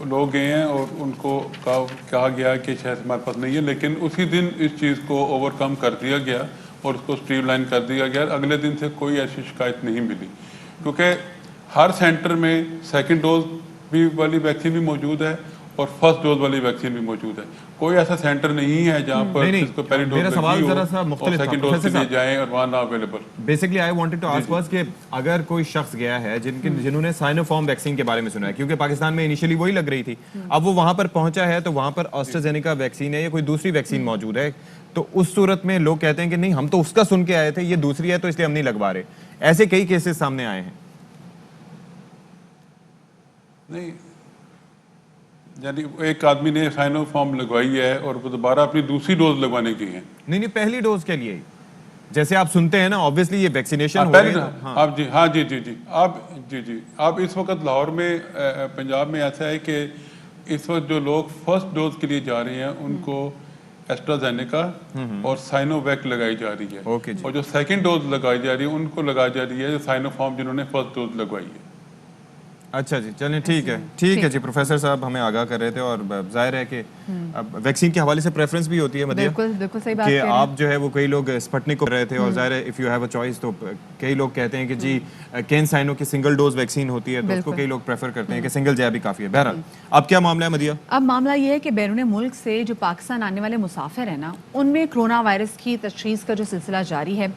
لوگ گئے ہیں اور ان کو کہا گیا کہ شاید ہمارے پاس نہیں ہے، لیکن اسی دن اس چیز کو اوور کم کر دیا گیا اور اس کو اسٹریم لائن کر دیا گیا. اگلے دن سے کوئی ایسی شکایت نہیں ملی، کیونکہ ہر سینٹر میں 2nd ڈوز بھی والی ویکسین بھی موجود ہے اور 1st ڈوز والی ویکسین بھی موجود ہے. کوئی ایسا سینٹر نہیں ہے جہاں پر اس کو پہلی ڈوز میرا سوال ذرا سا مختلف تھا، 2nd ڈوز کے لیے جائیں اور وہاں نہ available. Basically I wanted to ask was کہ اگر کوئی شخص گیا ہے جنہوں نے سائنو فارم ویکسین کے بارے میں سنا ہے، کیونکہ پاکستان میں انیشلی وہی لگ رہی تھی، اب وہ وہاں پر پہنچا ہے تو وہاں پر آسٹرازینیکا ویکسین ہے یا کوئی دوسری ویکسین موجود ہے، تو اس صورت میں لوگ کہتے ہیں کہ نہیں ہم تو اس کا سن کے آئے تھے، یہ دوسری ہے تو اس لیے ہم نہیں لگوا رہے. ایسے کئی کیسز سامنے آئے ہیں. نہیں، یعنی ایک آدمی نے سائنو فارم لگوائی ہے اور وہ دوبارہ اپنی دوسری ڈوز لگوانے کی ہے. نہیں پہلی ڈوز کے لیے جیسے آپ سنتے ہیں نا، obviously یہ ویکسینیشن ہو رہی ہے. آپ آپ اس وقت لاہور میں پنجاب میں ایسا ہے کہ اس وقت جو لوگ 1st ڈوز کے لیے جا رہے ہیں ان کو ایسٹرازینیکا اور سائنو ویک لگائی جا رہی ہے، اور جو 2nd ڈوز لگائی جا رہی ہے ان کو لگائی جا رہی ہے سائنو فارم جنہوں نے 1st ڈوز لگوائی ہے. اچھا جی چلیں ٹھیک ہے جی. پروفیسر صاحب ہمیں آگاہ کر رہے تھے، اور ظاہر ہے کہ ویکسین کے حوالے سے پریفرنس بھی ہوتی ہے مدیہ، بالکل صحیح بات کہ آپ جو ہے وہ کئی لوگ اسپٹنک کو کر رہے تھے، اور ظاہر ہے if you have a choice تو کئی لوگ کہتے ہیں کہ جی کین سائنو کی سنگل ڈوز ویکسین ہوتی ہے تو اس کو کئی لوگ پریفر کرتے ہیں کہ سنگل جاب بھی کافی ہے. بہرحال اب کیا معاملہ ہے مدیہ؟ اب معاملہ یہ ہے کہ بیرون ملک سے جو پاکستان آنے والے مسافر ہیں نا، ان میں کرونا وائرس کی تشخیص کا جو سلسلہ جاری ہے.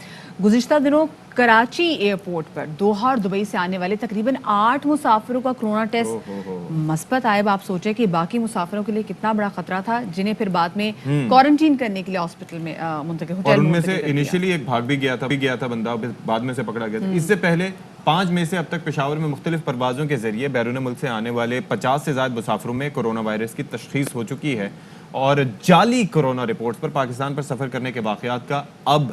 گزشتہ دنوں کراچی ایئرپورٹ پر دوحہ اور دبئی سے آنے والے تقریباً 8 مسافروں کا کرونا ٹیسٹ مثبت آئے. آپ سوچیں کہ باقی مسافروں کے لیے کتنا بڑا خطرہ تھا، جنہیں پھر بعد میں کوارنٹین کرنے کے لیے ہاسپٹل میں منتقل ہوٹل. اور ان میں سے انیشلی ایک بھاگ بھی گیا تھا بندہ، بعد میں سے پکڑا گیا تھا. اس سے پہلے 5 میں سے اب تک پشاور میں مختلف پروازوں کے ذریعے بیرون ملک سے آنے والے 50 سے زائد مسافروں میں کرونا وائرس کی تشخیص ہو چکی ہے، اور جعلی کرونا رپورٹس پر پاکستان پر سفر کرنے کے واقعات کا اب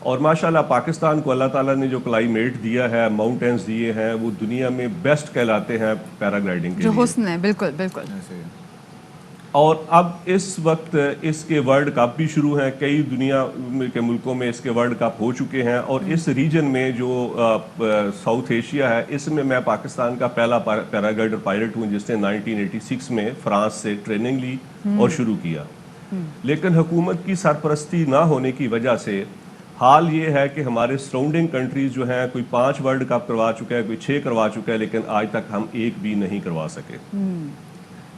اور ماشاءاللہ پاکستان کو اللہ تعالیٰ نے جو کلائمیٹ دیا ہے، ماؤنٹینز دیے ہیں، وہ دنیا میں بیسٹ کہلاتے ہیں پیراگلائڈنگ کے جو لیے. حسن ہے، بالکل بالکل. اور اب اس وقت اس کے ورلڈ کپ بھی شروع ہیں، کئی دنیا کے ملکوں میں اس کے ورلڈ کپ ہو چکے ہیں، اور اس ریجن میں جو ساؤتھ ایشیا ہے، اس میں میں پاکستان کا پہلا پیراگلائڈر پائلٹ ہوں جس نے 1986 میں فرانس سے ٹریننگ لی اور شروع کیا. لیکن حکومت کی سرپرستی نہ ہونے کی وجہ سے حال یہ ہے کہ ہمارے سراؤنڈنگ کنٹریز جو ہیں، کوئی 5 ورلڈ کپ کروا چکا ہے، کوئی 6 کروا چکا ہے، لیکن آج تک ہم ایک بھی نہیں کروا سکے.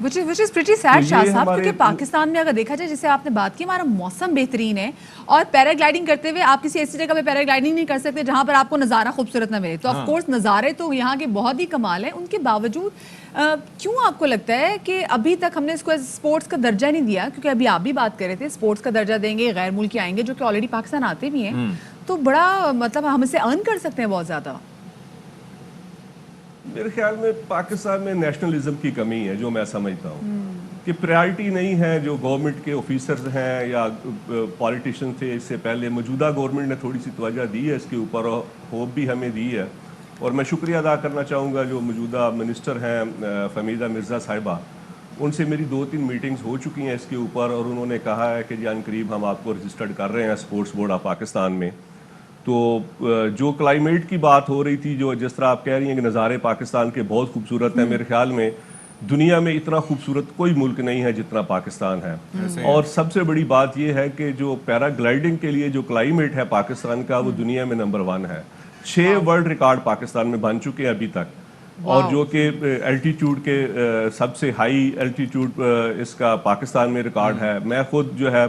which is pretty sad شاہ صاحب، کیونکہ پاکستان میں اگر دیکھا جائے، جسے آپ نے بات کی، ہمارا موسم بہترین ہے، اور پیراگلائڈنگ کرتے ہوئے آپ کسی ایسی جگہ پہ پیراگلائڈنگ نہیں کر سکتے جہاں پر آپ کو نظارہ خوبصورت نہ ملے. تو آف کورس نظارے تو یہاں کے بہت ہی کمال ہیں. ان کے باوجود کیوں آپ کو لگتا ہے کہ ابھی تک ہم نے اس کو اسپورٹس کا درجہ نہیں دیا؟ کیونکہ ابھی آپ بھی بات کر رہے تھے اسپورٹس کا درجہ دیں گے، غیر ملکی آئیں گے جو کہ آلریڈی پاکستان آتے بھی ہیں، تو بڑا مطلب ہم اسے ارن کر سکتے ہیں بہت زیادہ. میرے خیال میں پاکستان میں نیشنلزم کی کمی ہے، جو میں سمجھتا ہوں کہ پریارٹی نہیں ہے. جو گورنمنٹ کے آفیسرز ہیں یا پالیٹیشین تھے اس سے پہلے، موجودہ گورنمنٹ نے تھوڑی سی توجہ دی ہے اس کے اوپر، اور ہوپ بھی ہمیں دی ہے. اور میں شکریہ ادا کرنا چاہوں گا جو موجودہ منسٹر ہیں فہمیدہ مرزا صاحبہ، ان سے میری 2-3 میٹنگز ہو چکی ہیں اس کے اوپر، اور انہوں نے کہا ہے کہ ان قریب ہم آپ کو رجسٹرڈ کر رہے ہیں اسپورٹس بورڈ آف پاکستان میں. تو جو کلائمیٹ کی بات ہو رہی تھی، جو جس طرح آپ کہہ رہی ہیں کہ نظارے پاکستان کے بہت خوبصورت ہیں، میرے خیال میں دنیا میں اتنا خوبصورت کوئی ملک نہیں ہے جتنا پاکستان ہے. اور سب سے بڑی بات یہ ہے کہ جو پیراگلائڈنگ کے لیے جو کلائمیٹ ہے پاکستان کا، وہ دنیا میں نمبر 1 ہے. 6 ورلڈ ریکارڈ پاکستان میں بن چکے ہیں ابھی تک، اور جو کہ الٹیٹیوڈ کے سب سے ہائی الٹیٹیوڈ اس کا پاکستان میں ریکارڈ ہے. میں خود جو ہے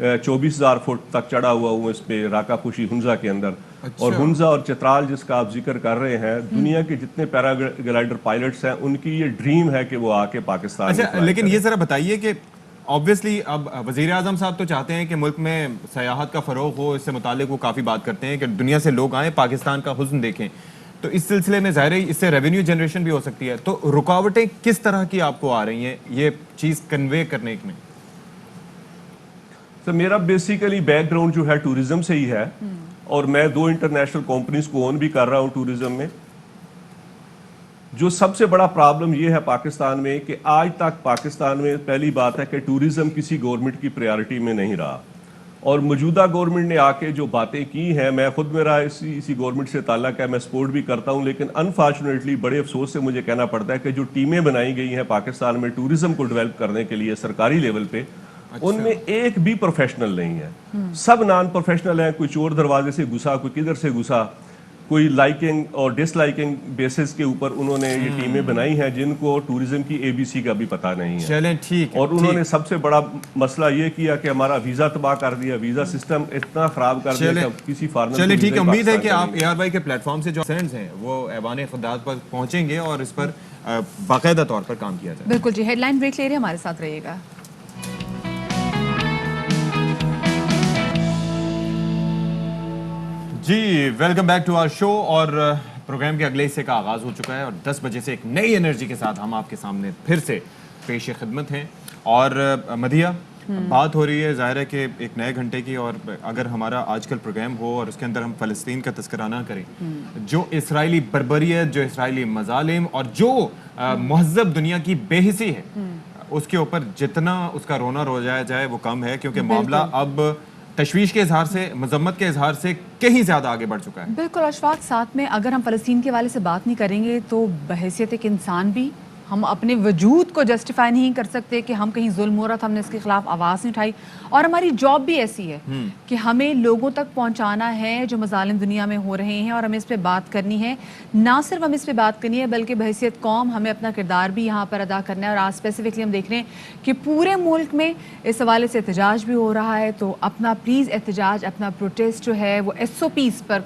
24,000 فٹ تک چڑھا ہوا ہوں اس پہ راکا پوشی ہنزا کے اندر. اور ہنزا اور چترال جس کا آپ ذکر کر رہے ہیں، دنیا کے جتنے پیراگلائڈر پائلٹس ہیں ان کی یہ ڈریم ہے کہ وہ آ کے پاکستان. اچھا، لیکن یہ ذرا بتائیے کہ obviously اب وزیر اعظم صاحب تو چاہتے ہیں کہ ملک میں سیاحت کا فروغ ہو، اس سے متعلق وہ کافی بات کرتے ہیں کہ دنیا سے لوگ آئیں، پاکستان کا حسن دیکھیں. تو اس سلسلے میں ظاہر ہے اس سے ریونیو جنریشن بھی ہو سکتی ہے. تو رکاوٹیں کس طرح کی آپ کو آ رہی ہیں یہ چیز کنوے کرنے میں؟ تو میرا بیسیکلی بیک گراؤنڈ جو ہے ٹورزم سے ہی ہے، اور میں 2 انٹرنیشنل کمپنیز کو اون بھی کر رہا ہوں ٹورزم میں. جو سب سے بڑا پرابلم یہ ہے پاکستان میں کہ آج تک پاکستان میں پہلی بات ہے کہ ٹورزم کسی گورنمنٹ کی پریارٹی میں نہیں رہا. اور موجودہ گورنمنٹ نے آ کے جو باتیں کی ہیں، میں خود میرا اسی گورنمنٹ سے تعلق ہے، میں سپورٹ بھی کرتا ہوں، لیکن انفارچونیٹلی بڑے افسوس سے مجھے کہنا پڑتا ہے کہ جو ٹیمیں بنائی گئی ہیں پاکستان میں ٹورزم کو ڈیولپ کرنے کے لیے سرکاری لیول پہ، ان میں ایک بھی پروفیشنل نہیں ہے. سب نان پروفیشنل ہیں. کوئی چور دروازے سے گھسا، کوئی کدھر سے گھسا، کوئی لائکنگ اور ڈس لائکنگ بیسس کے اوپر انہوں نے یہ ٹیمیں بنائی ہیں جن کو ٹورزم کی ABC کا بھی پتہ نہیں ہے. چلیں ٹھیک ہے. اور انہوں نے سب سے بڑا مسئلہ یہ کیا کہ ہمارا ویزا تباہ کر دیا، ویزا سسٹم اتنا خراب کر دیا کہ کسی فارنر. چلیں ٹھیک ہے، امید ہے کہ آپ ARY کے پلیٹ فارم سے جو سینڈز ہیں وہ ایوان خدمات پر پہنچیں گے اور اس پر باقاعدہ طور پر کام کیا جائے. بالکل جی. ہیڈ لائن بریک لے رہے ہیں، ہمارے ساتھ رہیے گا. جی ویلکم بیک ٹو آور شو. اور پروگرام کے اگلے حصے کا آغاز ہو چکا ہے، اور 10 بجے سے ایک نئی انرجی کے ساتھ ہم آپ کے سامنے پھر سے پیش خدمت ہیں. اور مدیہ، بات ہو رہی ہے ظاہر ہے کہ ایک نئے گھنٹے کی، اور اگر ہمارا آج کل پروگرام ہو اور اس کے اندر ہم فلسطین کا تذکرہ نہ کریں، جو اسرائیلی بربریت، جو اسرائیلی مظالم اور جو مہذب دنیا کی بے حسی ہے، اس کے اوپر جتنا اس کا رونا روجایا جائے وہ کم ہے، کیونکہ معاملہ اب تشویش کے اظہار سے، مذمت کے اظہار سے کہیں زیادہ آگے بڑھ چکا ہے. بالکل اشفاق. ساتھ میں اگر ہم فلسطین کے حوالے سے بات نہیں کریں گے تو بحیثیت ایک انسان بھی ہم اپنے وجود کو جسٹیفائی نہیں کر سکتے کہ ہم کہیں ظلم ہو رہا تھا، ہم نے اس کے خلاف آواز نہیں اٹھائی. اور ہماری جاب بھی ایسی ہے کہ ہمیں لوگوں تک پہنچانا ہے جو مظالم دنیا میں ہو رہے ہیں، اور ہمیں اس پہ بات کرنی ہے. نہ صرف ہم اس پہ بات کرنی ہے بلکہ بحیثیت قوم ہمیں اپنا کردار بھی یہاں پر ادا کرنا ہے. اور آج اسپیسیفکلی ہم دیکھ رہے ہیں کہ پورے ملک میں اس حوالے سے احتجاج بھی ہو رہا ہے. تو اپنا پلیز احتجاج، اپنا پروٹیسٹ جو ہے وہ SOPs پر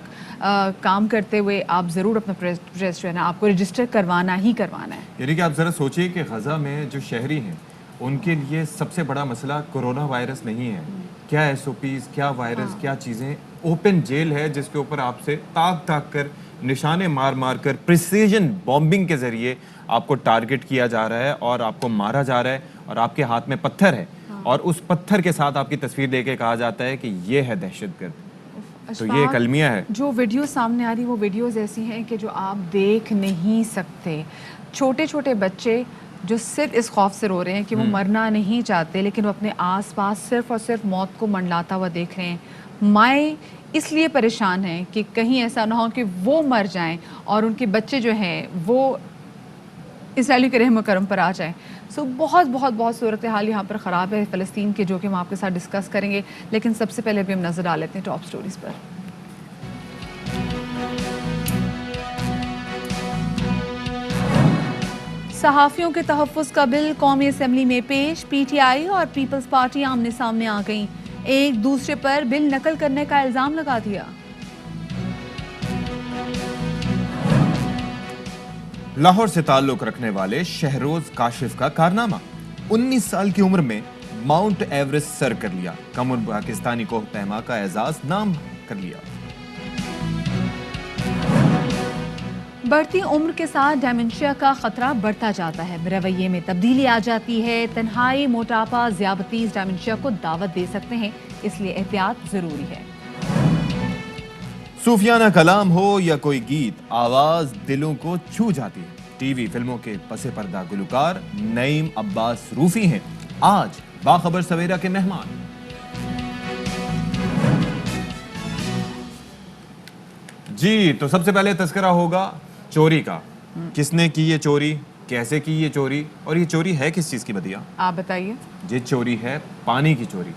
کام کرتے ہوئے آپ ضرور اپنا پروٹیسٹ جو ہے نا آپ کو رجسٹر کروانا ہی کروانا ہے. یعنی کہ آپ ذرا سوچیے کہ غزہ میں جو شہری ہیں ان کے لیے سب سے بڑا مسئلہ کورونا وائرس نہیں ہے. کیا SOPs، کیا وائرس، کیا چیزیں. اوپن جیل ہے جس کے اوپر آپ سے تاک تاک کر، نشانے مار مار کر، پریسیجن بامبنگ کے ذریعے آپ کو ٹارگٹ کیا جا رہا ہے اور آپ کو مارا جا رہا ہے، اور آپ کے ہاتھ میں پتھر ہے، اور اس پتھر کے ساتھ آپ کی تصویر دے کے کہا جاتا ہے کہ یہ ہے دہشت گرد. تو یہ ایک المیہ ہے. جو ویڈیو سامنے آ رہی وہ ویڈیوز ایسی ہیں کہ جو آپ دیکھ نہیں سکتے. چھوٹے چھوٹے بچے جو صرف اس خوف سے رو رہے ہیں کہ وہ مرنا نہیں چاہتے, لیکن وہ اپنے آس پاس صرف اور صرف موت کو منڈلاتا ہوا دیکھ رہے ہیں. مائیں اس لیے پریشان ہیں کہ کہیں ایسا نہ ہو کہ وہ مر جائیں اور ان کے بچے جو ہیں وہ اسرائیلی کے رحم و کرم پر آ جائیں. سو بہت بہت بہت صورتحال یہاں پر خراب ہے فلسطین کے, جو کہ ہم آپ کے ساتھ ڈسکس کریں گے. لیکن سب سے پہلے بھی ہم نظر ڈال لیتے ہیں ٹاپ سٹوریز پر. صحافیوں کے تحفظ کا بل قومی اسمبلی میں پیش. پی ٹی آئی اور پیپلز پارٹی آمنے سامنے آ گئیں, ایک دوسرے پر بل نقل کرنے کا الزام لگا دیا. لاہور سے تعلق رکھنے والے شہروز کاشف کا کارنامہ, 19 سال کی عمر میں ماؤنٹ ایورسٹ سر کر لیا. کم عمر پاکستانی کوہ پیما کا اعزاز نام کر لیا. بڑھتی عمر کے ساتھ ڈیمنشیا کا خطرہ بڑھتا جاتا ہے, رویے میں تبدیلی آ جاتی ہے. تنہائی, موٹاپا, ذیابطیس ڈیمنشیا کو دعوت دے سکتے ہیں, اس لیے احتیاط ضروری ہے. صوفیانہ کلام ہو یا کوئی گیت, آواز دلوں کو چھو جاتی ہے. ٹی وی فلموں کے پس پردہ گلوکار نعیم عباس روفی ہیں آج باخبر سویرا کے مہمان. جی تو سب سے پہلے تذکرہ ہوگا چوری کا. کس نے کی یہ چوری, کیسے کی یہ چوری, اور یہ چوری ہے کس چیز کی بدیا؟ آپ بتائیے. یہ چوری ہے پانی کی چوری,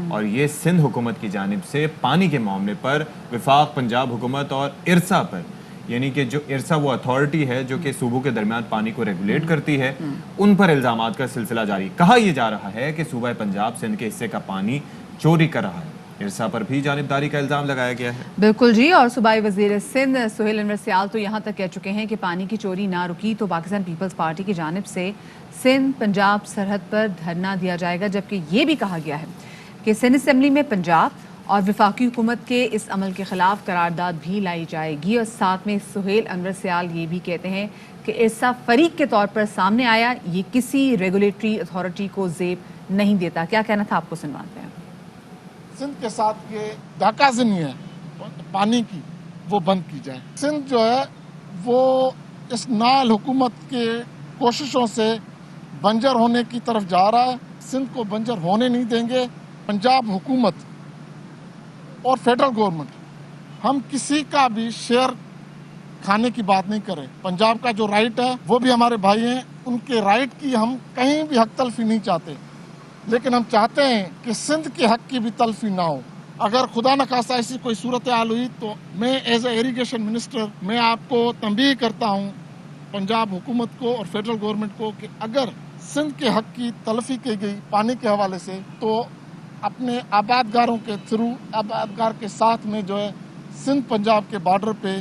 اور یہ سندھ حکومت کی جانب سے پانی کے معاملے پر وفاق پنجاب حکومت اور ارسا پر, یعنی کہ جو ارسا وہ اتھارٹی ہے جو کہ صوبوں کے درمیان پانی کو ریگولیٹ کرتی ہے, ان پر الزامات کا سلسلہ جاری. کہا یہ جا رہا ہے کہ صوبہ پنجاب سندھ کے حصے کا پانی چوری کر رہا ہے. ارسا پر بھی جانبداری کا الزام لگایا گیا ہے. بالکل جی, اور صوبائی وزیر سندھ سہیل انور سیال تو یہاں تک کہہ چکے ہیں کہ پانی کی چوری نہ رکی تو پاکستان پیپلز پارٹی کی جانب سے سندھ پنجاب سرحد پر دھرنا دیا جائے گا. جبکہ یہ بھی کہا گیا ہے کہ سندھ اسمبلی میں پنجاب اور وفاقی حکومت کے اس عمل کے خلاف قرارداد بھی لائی جائے گی. اور ساتھ میں سہیل انور سیال یہ بھی کہتے ہیں کہ ارسا فریق کے طور پر سامنے آیا, یہ کسی ریگولیٹری اتھارٹی کو زیب نہیں دیتا. کیا کہنا تھا, آپ کو سنواتے ہیں. سندھ کے ساتھ یہ داکازنی ہے پانی کی, وہ بند کی جائے. سندھ جو ہے وہ اس نال حکومت کے کوششوں سے بنجر ہونے کی طرف جا رہا ہے. سندھ کو بنجر ہونے نہیں دیں گے. پنجاب حکومت اور فیڈرل گورنمنٹ, ہم کسی کا بھی شیئر کھانے کی بات نہیں کریں. پنجاب کا جو رائٹ ہے وہ بھی ہمارے بھائی ہیں, ان کے رائٹ کی ہم کہیں بھی حق تلفی نہیں چاہتے, لیکن ہم چاہتے ہیں کہ سندھ کے حق کی بھی تلفی نہ ہو. اگر خدا نخواستہ ایسی کوئی صورتحال ہوئی تو میں ایز اے اریگیشن منسٹر میں آپ کو تنبیہ کرتا ہوں پنجاب حکومت کو اور فیڈرل گورنمنٹ کو کہ اگر سندھ کے حق کی تلفی کی گئی پانی کے حوالے سے تو اپنے آبادگاروں کے تھرو, آبادگار کے ساتھ میں جو ہے سندھ پنجاب کے بارڈر پہ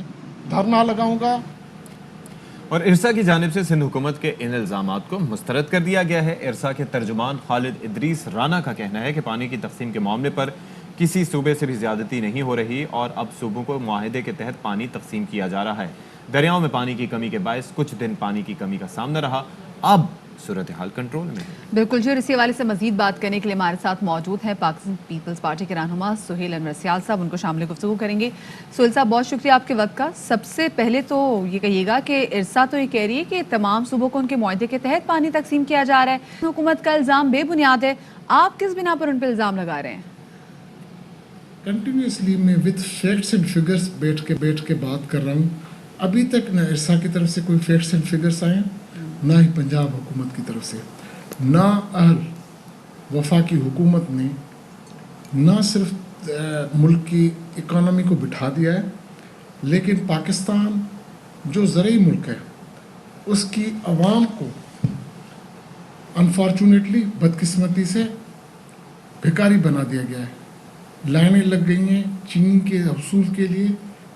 دھرنا لگاؤں گا. اور ارسا کی جانب سے سندھ حکومت کے ان الزامات کو مسترد کر دیا گیا ہے. ارسا کے ترجمان خالد ادریس رانا کا کہنا ہے کہ پانی کی تقسیم کے معاملے پر کسی صوبے سے بھی زیادتی نہیں ہو رہی اور اب صوبوں کو معاہدے کے تحت پانی تقسیم کیا جا رہا ہے. دریاؤں میں پانی کی کمی کے باعث کچھ دن پانی کی کمی کا سامنا رہا, اب صورتحال کنٹرول میں ہے. بالکل جی, اور اسی حوالے سے مزید بات کرنے کے لیے ہمارے ساتھ موجود ہیں پاکستان پیپلز پارٹی کے رہنما سہیل انور سیال صاحب. ان کو شامل گفتگو کریں گے. سہیل صاحب بہت شکریہ آپ کے وقت کا. سب سے پہلے تو یہ کہیے گا کہ ارسا تو یہ کہہ رہی ہے کہ تمام صوبوں کو ان کے معاہدے کے تحت پانی تقسیم کیا جا رہا ہے. حکومت کا الزام بے بنیاد ہے. آپ کس بنا پر ان پہ الزام لگا رہے ہیں؟ کنٹینیوسلی میں وتھ فیکٹس اینڈ فگرز بیٹھ کے بات کر رہا ہوں. ابھی تک نہ ارسا کی طرف سے کوئی فیکٹس اینڈ فگرز آئے, نہ ہی پنجاب حکومت کی طرف سے. نہ اہل وفاقی حکومت نے نہ صرف ملک کی اکانومی کو بٹھا دیا ہے, لیکن پاکستان جو زرعی ملک ہے اس کی عوام کو انفارچونیٹلی بدقسمتی سے بھکاری بنا دیا گیا ہے. لائنیں لگ گئی ہیں چینی کے حصول کے لیے,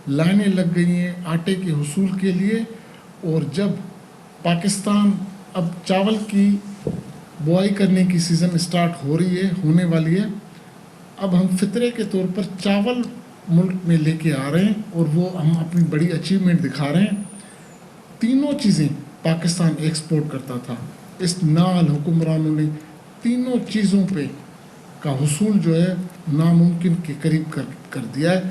لائنیں لگ گئی ہیں آٹے کے حصول کے لیے, اور جب پاکستان اب چاول کی بوائی کرنے کی سیزن سٹارٹ ہو رہی ہے, ہونے والی ہے, اب ہم فطرے کے طور پر چاول ملک میں لے کے آ رہے ہیں اور وہ ہم اپنی بڑی اچیومنٹ دکھا رہے ہیں. تینوں چیزیں پاکستان ایکسپورٹ کرتا تھا. اس نال حکمرانوں نے تینوں چیزوں پہ کا حصول جو ہے ناممکن کے قریب کر دیا ہے.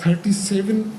37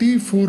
T4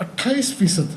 28%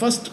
1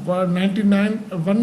99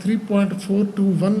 3.421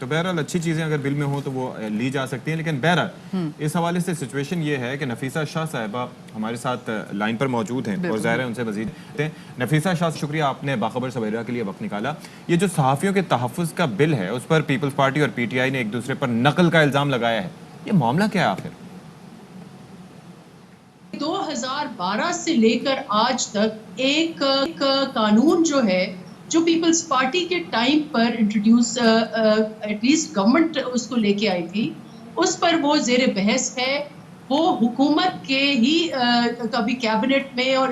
تو بہرحال اچھی چیزیں اگر بل میں ہوں تو وہ لی جا سکتی ہیں. لیکن بہرحال اس حوالے سے سچویشن یہ ہے کہ نفیسہ شاہ صاحبہ ہمارے ساتھ لائن پر موجود ہیں اور ظاہر ہے ان سے مزید. نفیسہ شاہ شکریہ آپ نے باخبر سویرا کے لیے وقت نکالا. یہ جو صحافیوں کے تحفظ کا بل ہے اس پر پیپلز پارٹی اور پی ٹی آئی نے ایک دوسرے پر نقل کا الزام لگایا ہے, یہ معاملہ کیا ہے آخر؟ 2012 سے لے کر آج تک ایک قانون جو ہے جو پیپلز پارٹی کے ٹائم پر انٹروڈیوس ایٹ لیسٹ گورنمنٹ اس کو لے کے آئی تھی, اس پر وہ زیر بحث ہے. وہ حکومت کے ہی کبھی کیبنٹ میں اور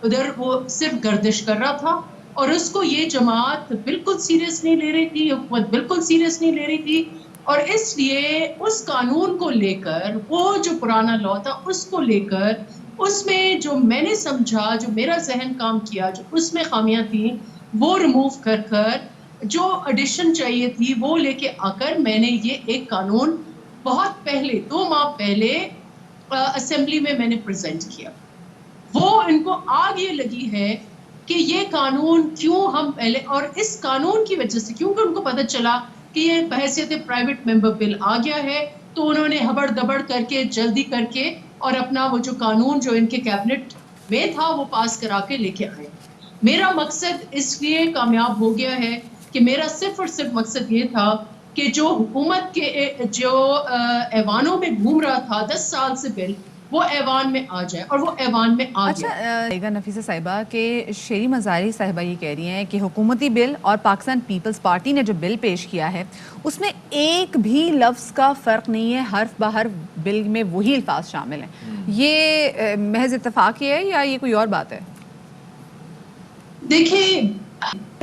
ادھر وہ صرف گردش کر رہا تھا, اور اس کو یہ جماعت بالکل سیریس نہیں لے رہی تھی, حکومت بالکل سیریس نہیں لے رہی تھی. اور اس لیے اس قانون کو لے کر, وہ جو پرانا لا تھا اس کو لے کر, اس میں جو میں نے سمجھا, جو میرا ذہن کام کیا, جو اس میں خامیاں تھیں وہ ریموو کر جو ایڈیشن چاہیے تھی وہ لے کے آ کر میں نے یہ ایک قانون بہت پہلے 2 ماہ پہلے اسمبلی میں نے پریزنٹ کیا. وہ ان کو آگ یہ لگی ہے کہ یہ قانون کیوں ہم پہلے, اور اس قانون کی وجہ سے کیونکہ ان کو پتہ چلا کہ یہ بحیثیت پرائیویٹ ممبر بل آ گیا ہے, تو انہوں نے ہبڑ دبڑ کر کے جلدی کر کے اور اپنا وہ جو قانون جو ان کے کیبنٹ میں تھا وہ پاس کرا کے لے کے آئے. میرا مقصد اس لیے کامیاب ہو گیا ہے کہ میرا صرف اور صرف مقصد یہ تھا کہ جو حکومت کے جو ایوانوں میں گھوم رہا تھا 10 سال سے بل, وہ ایوان میں آ جائے, اور وہ ایوان میں آ جائے. اچھا نفیسہ صاحبہ کہ شیری مزاری صاحبہ یہ کہہ رہی ہیں کہ حکومتی بل اور پاکستان پیپلز پارٹی نے جو بل پیش کیا ہے اس میں ایک بھی لفظ کا فرق نہیں ہے, حرف بحرف بل میں وہی الفاظ شامل ہیں. یہ محض اتفاق ہے یا یہ کوئی اور بات ہے؟ دیکھیں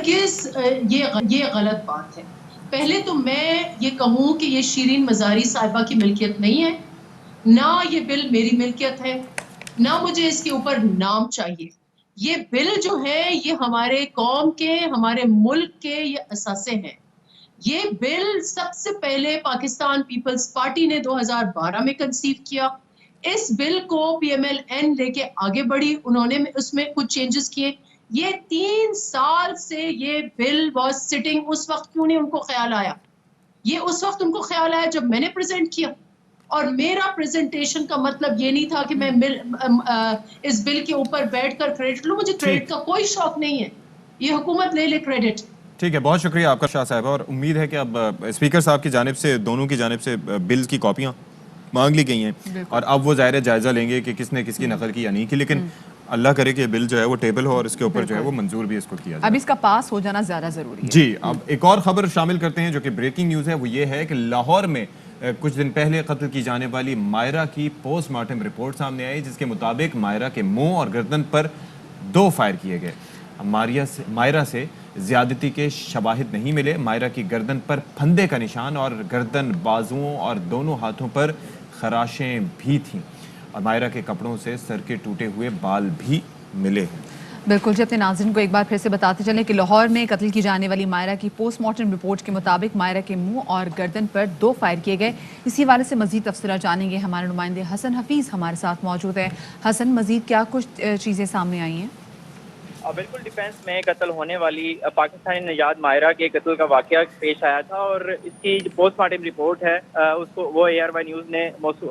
یہ غلط بات ہے. پہلے تو میں یہ کہوں کہ یہ شیرین مزاری صاحبہ کی ملکیت نہیں ہے, نہ یہ بل میری ملکیت ہے, نہ مجھے اس کے اوپر نام چاہیے. یہ بل جو ہے یہ ہمارے قوم کے, ہمارے ملک کے یہ اثاثے ہیں. یہ بل سب سے پہلے پاکستان پیپلز پارٹی نے 2012 میں کنسیو کیا. اس بل کو پی ایم ایل این لے کے آگے بڑھی, انہوں نے اس میں کچھ چینجز کیے. یہ 3 سال سے یہ بل واز سٹنگ. اس وقت کیوں نہیں ان کو خیال آیا؟ یہ اس وقت ان کو خیال آیا جب میں نے پریزنٹ کیا, اور میرا پریزنٹیشن کا مطلب یہ نہیں تھا کہ میں اس بل کے اوپر بیٹھ کر کریڈٹ لوں. مجھے کریڈٹ کا کوئی شوق نہیں ہے, یہ حکومت لے لے کریڈٹ. ٹھیک ہے, بہت شکریہ آپ کا شاہ صاحبہ, اور امید ہے کہ اب اسپیکر صاحب کی جانب سے, دونوں کی جانب سے بلز کی کاپیاں مانگ لی گئی ہیں, اور اب وہ ظاہر جائزہ لیں گے کہ کس نے کس کی نقل کی یا نہیں کی. لیکن اللہ کرے کہ بل جو ہے وہ ٹیبل ہو اور اس کے اوپر جو ہے وہ منظور بھی اس کو کیا جائے. اب اس کا پاس ہو جانا زیادہ ضروری ہے. جی, اب ایک اور خبر شامل کرتے ہیں جو کہ بریکنگ نیوز ہے. وہ یہ ہے کہ لاہور میں کچھ دن پہلے قتل کی جانے والی مائرہ کی پوسٹ مارٹم رپورٹ سامنے آئی, جس کے مطابق مائرہ کے منہ اور گردن پر 2 فائر کیے گئے. مائرہ سے زیادتی کے شواہد نہیں ملے. مائرہ کی گردن پر پھندے کا نشان اور گردن, بازوؤں اور دونوں ہاتھوں پر خراشیں بھی تھیں, اور مائرہ کے کپڑوں سے سر کے ٹوٹے ہوئے بال بھی ملے ہیں. بالکل جی, اپنے ناظرین کو ایک بار پھر سے بتاتے چلیں کہ لاہور میں قتل کی جانے والی مائرہ کی پوسٹ مارٹم رپورٹ کے مطابق مائرہ کے منہ اور گردن پر 2 فائر کیے گئے. اسی حوالے سے مزید تفصیلات جانیں گے. ہمارے نمائندے حسن حفیظ ہمارے ساتھ موجود ہیں. حسن, مزید کیا کچھ چیزیں سامنے آئی ہیں؟ بالکل, ڈیفینس میں قتل ہونے والی پاکستانی نژاد مائرہ کے قتل کا واقعہ پیش آیا تھا, اور اس کی جو پوسٹ مارٹم رپورٹ ہے اس کو وہ ARY نیوز نے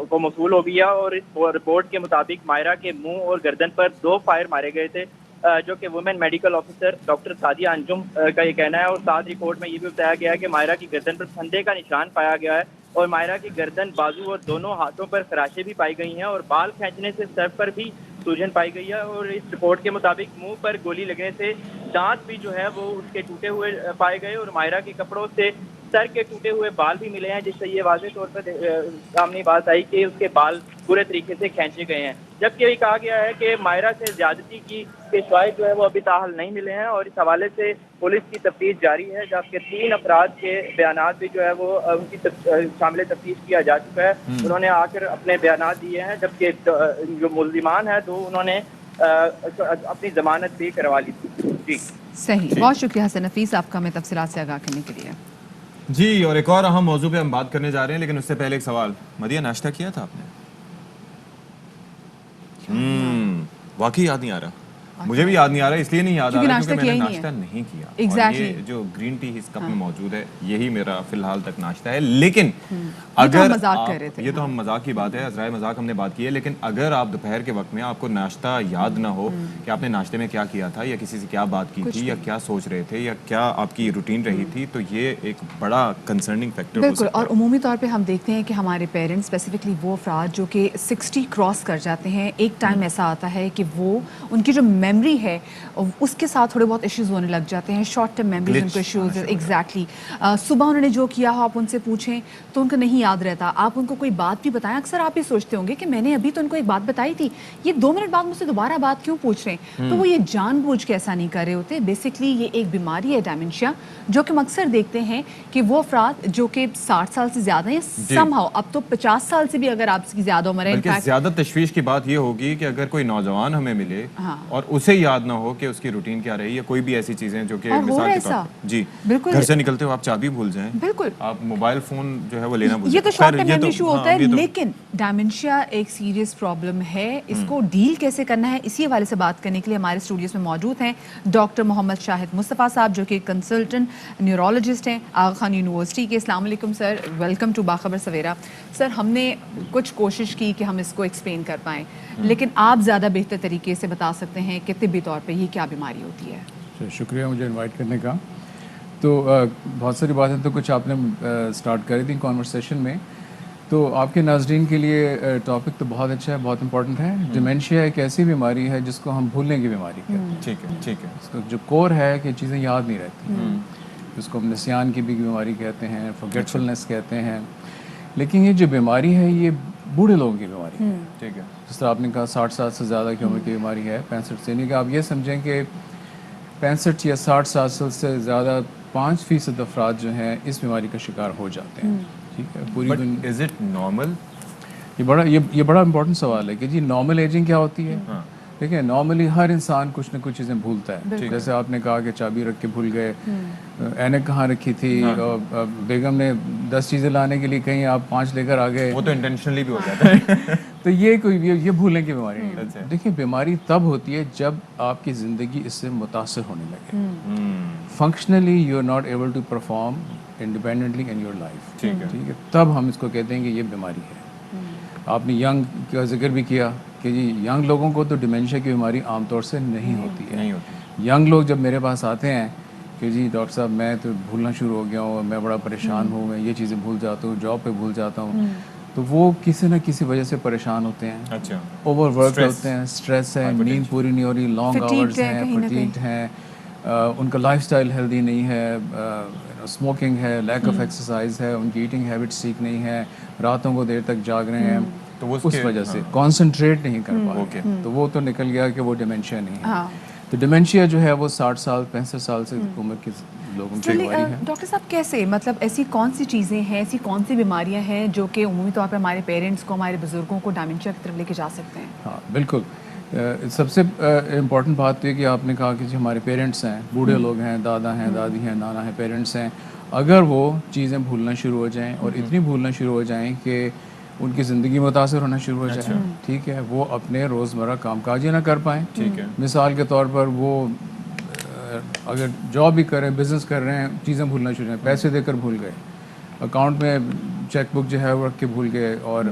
کو موصول ہو گیا. اور اس رپورٹ کے مطابق مائرہ کے منہ اور گردن پر 2 فائر مارے گئے تھے, جو کہ woman medical officer doctor Sadia Anjum کا یہ کہنا ہے. اور ساتھ رپورٹ میں یہ بھی بتایا گیا ہے کہ مائرہ کی گردن پر پھندے کا نشان پایا گیا ہے, اور مائرہ کی گردن, بازو اور دونوں ہاتھوں پر خراشیں بھی پائی گئی ہیں, اور بال کھینچنے سے سر پر بھی سوجن پائی گئی ہے. اور اس رپورٹ کے مطابق منہ پر گولی لگنے سے دانت بھی جو ہے وہ اس کے ٹوٹے ہوئے پائے گئے, اور مائرہ کے کپڑوں سے سر کے ٹوٹے ہوئے بال بھی ملے ہیں, جس سے یہ واضح طور پر سامنے بات آئی کہ اس کے بال پورے طریقے سے کھینچے گئے ہیں. جبکہ یہ کہا گیا ہے کہ مائرہ سے زیادتی کی شواہد جو ہے وہ ابھی تاحال نہیں ملے ہیں, اور اس حوالے سے پولیس کی تفتیش جاری ہے, جبکہ 3 افراد کے بیانات بھی جو ہے وہ ان کی شامل تفتیش کیا جا چکا ہے. انہوں نے آ کر اپنے بیانات دیے ہیں, جبکہ جو ملزمان ہیں 2 انہوں نے اپنی ضمانت بھی کروا لی تھی. جی صحیح, بہت شکریہ حسن حفیظ آپ کا ہمیں تفصیلات سے آگاہ کرنے کے لیے. جی, اور ایک اور اہم موضوع پہ ہم بات کرنے جا رہے ہیں, لیکن اس سے پہلے ایک سوال. مدیہ, ناشتہ کیا تھا آپ نے؟ واقعی یاد نہیں آ رہا. مجھے بھی یاد نہیں آ رہا, اس لیے نہیں یاد آ رہا کیونکہ میں نے ناشتہ نہیں کیا. ایگزیکٹلی یہ جو گرین ٹی اس کپ میں موجود ہے یہی میرا فی الحال تک ناشتہ ہے. لیکن اگر یہ تو ہم مذاق کی بات ہے, عذرائے مذاق ہم نے بات کی ہے, لیکن اگر آپ دوپہر کے وقت میں آپ کو ناشتہ یاد نہ ہو کہ آپ نے ناشتے میں کیا کیا تھا, یا کسی سے کیا بات کی تھی, یا کیا سوچ رہے تھے, یا کیا آپ کی روٹین رہی تھی, تو یہ ایک بڑا کنسرننگ فیکٹر ہو سکتا ہے. اور عمومی طور پہ ہم دیکھتے ہیں کہ ہمارے پیرنٹس اسپیسیفکلی وہ افراد جو کہ 60 کراس کر جاتے ہیں, ایک ٹائم ایسا آتا ہے کہ وہ ان کی جو میموری ہے اس کے ساتھ تھوڑے بہت ایشوز ہونے لگ جاتے ہیں, شارٹ ٹرم میموریز ان کو ایشوز. ایگزیکٹلی صبح انہوں نے جو کیا ہو آپ ان سے پوچھیں تو ان کو نہیں یاد رہتا, آپ ان کو کوئی بات بھی بتائیں, اکثر آپ یہ سوچتے ہوں گے کہ میں نے ابھی تو ان کو ایک بات بتائی تھی, یہ 2 منٹ بعد مجھ سے دوبارہ بات کیوں پوچھ رہے ہیں. تو وہ یہ جان بوجھ کے ایسا نہیں کر رہے ہوتے. بیسکلی یہ ایک بیماری ہے ڈائمنشیا, جو کہ ہم اکثر دیکھتے ہیں کہ وہ افراد جو کہ 60 سال سے زیادہ ہیں, سم ہاؤ اب تو 50 سال سے بھی اگر آپ کی زیادہ عمر ہے. بلکہ زیادہ تشویش کی بات یہ ہوگی کہ اگر کوئی نوجوان ہمیں ملے اور اسے یاد نہ ہو کہ اس کی روٹین کیا رہی ہے, کوئی بھی ایسی چیزیں جو کہ مثال کے طور پر جی گھر سے نکلتے ہو آپ چابی بھول جائیں, بالکل آپ موبائل فون جو ہے وہ لینا بھول یہ جائیں, تو شارٹ ٹرم میموری ایشو ہوتا ہے. لیکن ڈائمنشیا ایک سیریس پرابلم ہے, اس کو ڈیل کیسے کرنا ہے, اسی حوالے سے بات کرنے کے لیے ہمارے اسٹوڈیوز میں موجود ہیں ڈاکٹر محمد شاہد مصطفیٰ صاحب, جو کہ کنسلٹنٹ نیورولوجسٹ ہیں آغا خان یونیورسٹی کے. السلام علیکم سر, ویلکم ٹو باخبر سویرا. سر ہم نے کچھ کوشش کی کہ ہم اس کو ایکسپلین کر پائیں, لیکن آپ زیادہ بہتر طریقے سے بتا سکتے ہیں کہ طبی طور پہ یہ کیا بیماری ہوتی ہے. شکریہ مجھے انوائٹ کرنے کا. تو بہت ساری باتیں تو کچھ آپ نے سٹارٹ کری تھیں کانورسیشن میں, تو آپ کے ناظرین کے لیے ٹاپک تو بہت اچھا ہے, بہت امپورٹنٹ ہے. ڈیمینشیا ایک ایسی بیماری ہے جس کو ہم بھولنے کی بیماری کہتے ہیں. ٹھیک ہے, ٹھیک ہے. اس کا جو کور ہے کہ چیزیں یاد نہیں رہتی, اس کو ہم نسیان کی بھی بیماری کہتے ہیں, فورگیٹفلنس کہتے ہیں. لیکن یہ جو بیماری ہے یہ بوڑھے لوگوں کی بیماری ہے. ٹھیک ہے, جس طرح آپ نے کہا 60 سال سے زیادہ کی عمر کی بیماری ہے, 65 سے, نہیں کہ آپ یہ سمجھیں کہ 65 یا 60 سال سے زیادہ 5% افراد جو ہیں اس بیماری کا شکار ہو جاتے ہیں. ٹھیک ہے, پوری دنیا. Is it normal? یہ بڑا امپورٹنٹ سوال ہے کہ جی نارمل ایجنگ کیا ہوتی ہے. دیکھیں نارملی ہر انسان کچھ نہ کچھ چیزیں بھولتا ہے. جیسے آپ نے کہا کہ چابی رکھ کے بھول گئے, اینک کہاں رکھی تھی, بیگم نے 10 چیزیں لانے کے لیے کہیں آپ 5 لے کر آ گئے, وہ تو انٹینشنلی بھی ہو جاتا ہے. تو یہ بھولنے کی بیماری ہے. دیکھیں بیماری تب ہوتی ہے جب آپ کی زندگی اس سے متاثر ہونے لگے. Functionally you are not able to perform independently in your life. ٹھیک ہے, تب ہم اس کو کہتے ہیں کہ یہ بیماری ہے. آپ نے ینگ کا ذکر بھی کیا کہ جی ینگ لوگوں کو تو ڈیمینشیا کی بیماری عام طور سے نہیں ہوتی ہے. ینگ لوگ جب میرے پاس آتے ہیں کہ جی ڈاکٹر صاحب میں تو بھولنا شروع ہو گیا ہوں, میں بڑا پریشان ہوں, میں یہ چیزیں بھول جاتا ہوں, جاب پہ بھول جاتا ہوں, تو وہ کسی نہ کسی وجہ سے پریشان ہوتے ہیں. اچھا, اوور ورک ہوتے ہیں, اسٹریس ہے, نیند پوری نہیں ہو رہی, لانگ آورز ہیں, فٹیگڈ ہیں, ان کا لائف اسٹائل ہیلدی نہیں ہے, اسموکنگ ہے, لیک آف ایکسرسائز ہے, ان کی ایٹنگ ہیبٹس ٹھیک نہیں ہے, راتوں کو دیر تک جاگ رہے ہیں, تو اس وجہ سے کانسنٹریٹ نہیں کر پا رہے, تو وہ تو نکل گیا کہ وہ ڈیمینشیا نہیں ہے. تو ڈیمینشیا جو ہے وہ 60 سال 65 سال سے عمر کے لوگوں کی بیماری ہے. ڈاکٹر صاحب کیسے, مطلب ایسی کون سی چیزیں ہیں, ایسی کون سی بیماریاں ہیں جو کہ عمومی طور پہ ہمارے پیرنٹس کو, ہمارے بزرگوں کو ڈیمینشیا کی طرف لے کے جا سکتے ہیں؟ ہاں بالکل, سب سے امپورٹنٹ بات یہ کہ آپ نے کہا کہ جو ہمارے پیرنٹس ہیں, بوڑھے لوگ ہیں, دادا ہیں, دادی ہیں, نانا ہیں, پیرنٹس ہیں, اگر وہ چیزیں بھولنا شروع ہو جائیں اور اتنی بھولنا شروع ہو جائیں کہ ان کی زندگی متاثر ہونا شروع ہو جائے, ٹھیک ہے, وہ اپنے روزمرہ کام کاج ہی نہ کر پائیں. ٹھیک ہے, مثال کے طور پر وہ اگر جاب بھی کر رہے ہیں, بزنس کر رہے ہیں, چیزیں بھولنا شروع ہیں, پیسے دے کر بھول گئے, اکاؤنٹ میں چیک بک جو ہے وہ رکھ کے بھول گئے, اور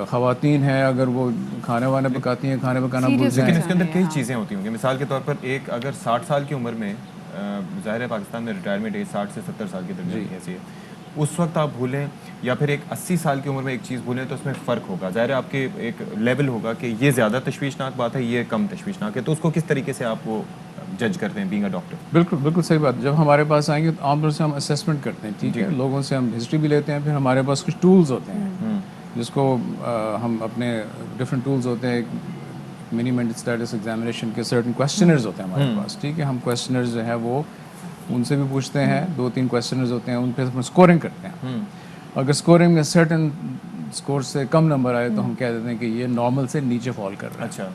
خواتین ہیں اگر وہ کھانے وانے پکاتی ہیں, کھانے پکانا بھول جائیں. لیکن اس کے اندر کئی چیزیں ہوتی ہوں گی. مثال کے طور پر ایک اگر 60 سال کی عمر میں, ظاہر ہے پاکستان میں ریٹائرمنٹ ایج 60 سے 70 سال کے درمیان ایسی ہے, اس وقت آپ بھولیں, یا پھر ایک 80 سال کی عمر میں ایک چیز بھولیں, تو اس میں فرق ہوگا. ظاہر ہے آپ کے ایک لیول ہوگا کہ یہ زیادہ تشویشناک بات ہے, یہ کم تشویشناک ہے, تو اس کو کس طریقے سے آپ وہ جج کرتے ہیں بینگ اے ڈاکٹر؟ بالکل بالکل صحیح بات. جب ہمارے پاس آئیں گے تو عام طور سے ہم اسیسمنٹ کرتے ہیں, ٹھیک ہے, لوگوں سے ہم ہسٹری بھی لیتے ہیں, پھر ہمارے پاس کچھ ٹولز ہوتے ہیں جس کو ہم اپنے ڈفرینٹ ٹولز ہوتے ہیں. منی مینٹل اسٹیٹس ایگزامینیشن کے سرٹن کویسچنرز ہوتے ہیں ہمارے پاس, ٹھیک ہے, ہم کویسچنرز جو ہے وہ ان سے بھی پوچھتے ہیں, 2-3 کویسچنرز ہوتے ہیں, ان پہ ہم اسکورنگ کرتے ہیں. اگر اسکورنگ میں سرٹن اسکور سے کم نمبر آئے تو ہم کہہ دیتے ہیں کہ یہ نارمل سے نیچے فال کر رہا ہے. اچھا,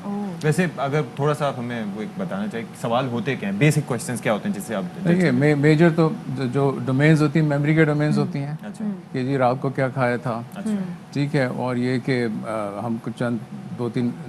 ویسے اگر تھوڑا سا آپ ہمیں وہ ایک بتانا چاہیے سوال ہوتے کیا ہیں, بیسک کویسچنز کیا ہوتے ہیں جس سے آپ دیکھیے میجر تو جو ڈومینز ہوتی ہیں, میموری کے ڈومینز ہوتی ہیں کہ جی رات کو کیا کھایا تھا, ٹھیک ہے, اور یہ کہ ہم کچھ چند 2-3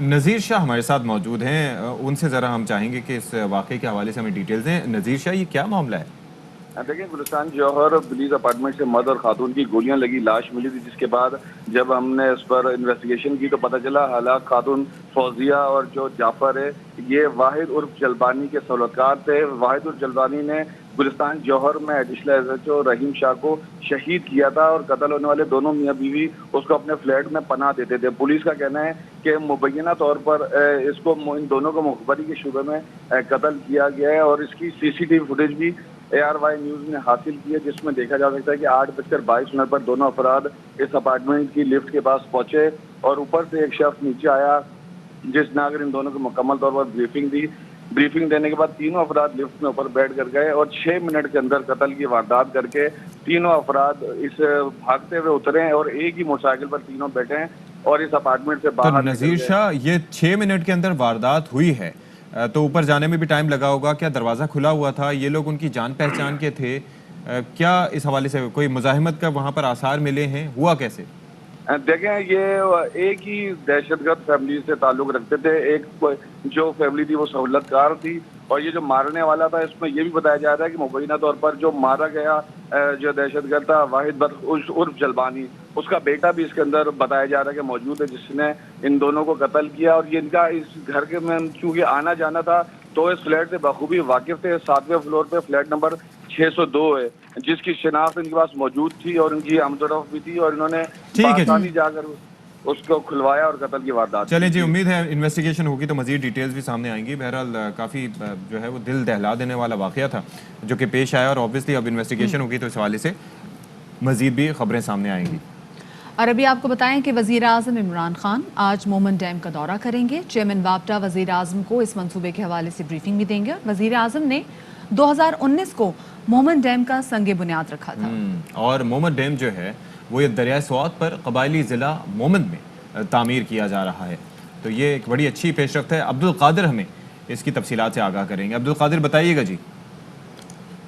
نذیر شاہ ہمارے ساتھ موجود ہیں، ان سے ذرا ہم چاہیں گے کہ اس واقعے کے حوالے سے ہمیں ڈیٹیلز دیں۔ نذیر شاہ، یہ کیا معاملہ ہے؟ دیکھیں، گلستان جوہر پولیس اپارٹمنٹ سے مرد اور خاتون کی گولیاں لگی لاش ملی تھی، جس کے بعد جب ہم نے اس پر انویسٹیگیشن کی تو پتہ چلا ہلاک خاتون فوزیہ اور جو جعفر ہے یہ واحد عرف جلبانی کے سہولتکار تھے۔ واحد عرف جلبانی نے گلستان جوہر میں ایڈیشنل SHO رحیم شاہ کو شہید کیا تھا اور قتل ہونے والے دونوں میاں بیوی اس کو اپنے فلیٹ میں پناہ دیتے تھے۔ پولیس کا کہنا ہے کہ مبینہ طور پر اس کو ان دونوں کو مخبری کے شعبے میں قتل کیا گیا ہے اور اس کی CCTV فوٹیج بھی ARY نیوز نے حاصل کی ہے، جس میں دیکھا جا سکتا ہے کہ 8:22 پر دونوں افراد اس اپارٹمنٹ کی لفٹ کے پاس پہنچے اور اوپر سے ایک شخص نیچے آیا جس نے اگر ان دونوں کو مکمل طور پر بریفنگ دی۔ بریفنگ دینے کے بعد تینوں افراد لفٹ میں اوپر بیٹھ کر گئے اور 6 منٹ کے اندر قتل کی واردات کر کے تینوں افراد اس بھاگتے ہوئے اترے ہیں اور ایک ہی موٹر سائیکل پر تینوں بیٹھے ہیں اور اس اپارٹمنٹ سے باہر۔ تو نذیر شاہ، یہ 6 منٹ کے اندر واردات ہوئی ہے تو اوپر جانے میں بھی ٹائم لگا ہوگا، کیا دروازہ کھلا ہوا تھا؟ یہ لوگ ان کی جان پہچان کے تھے؟ کیا اس حوالے سے کوئی مزاحمت کا وہاں پر آثار ملے ہیں؟ ہوا کیسے؟ دیکھیں، یہ ایک ہی دہشت گرد فیملی سے تعلق رکھتے تھے۔ ایک جو فیملی تھی وہ سہولت کار تھی اور یہ جو مارنے والا تھا، اس میں یہ بھی بتایا جا رہا ہے کہ مبینہ طور پر جو مارا گیا جو دہشت گرد تھا واحد عرف جلبانی، اس کا بیٹا بھی اس کے اندر بتایا جا رہا ہے کہ موجود ہے، جس نے ان دونوں کو قتل کیا۔ اور یہ ان کا اس گھر کے میں چونکہ آنا جانا تھا تو اس فلیٹ سے بخوبی واقف تھے۔ 7ویں فلور پہ فلیٹ نمبر 602 ہے، جس کی شناخت ان کے پاس موجود تھی اور ان کی آمد و رفت بھی تھی اور انہوں نے بآسانی جا کر اس کو کھلوایا اور قتل کی واردات۔ چلیں جی، امید ہے انویسٹیگیشن ہوگی تو مزید ڈیٹیلز بھی سامنے آئیں گی۔ بہرحال کافی جو ہے وہ دل دہلا دینے والا واقعہ تھا جو کہ پیش آیا اور اوبویسلی اب انویسٹیگیشن ہوگی تو اس حوالے سے مزید بھی خبریں سامنے آئیں گی۔ اور ابھی آپ کو بتائیں کہ وزیر اعظم عمران خان آج مومن ڈیم کا دورہ کریں گے۔ چیئرمین واپڈا وزیر اعظم کو اس منصوبے کے حوالے سے بریفنگ بھی دیں گے۔ وزیر اعظم نے 2019 کو مومن ڈیم کا سنگ بنیاد رکھا تھا اور مومن ڈیم جو ہے وہ یہ دریائے سوات پر قبائلی ضلع مومن میں تعمیر کیا جا رہا ہے، تو یہ ایک بڑی اچھی پیش رفت ہے۔ عبدالقادر ہمیں اس کی تفصیلات سے آگاہ کریں گے۔ عبدالقادر بتائیے گا جی۔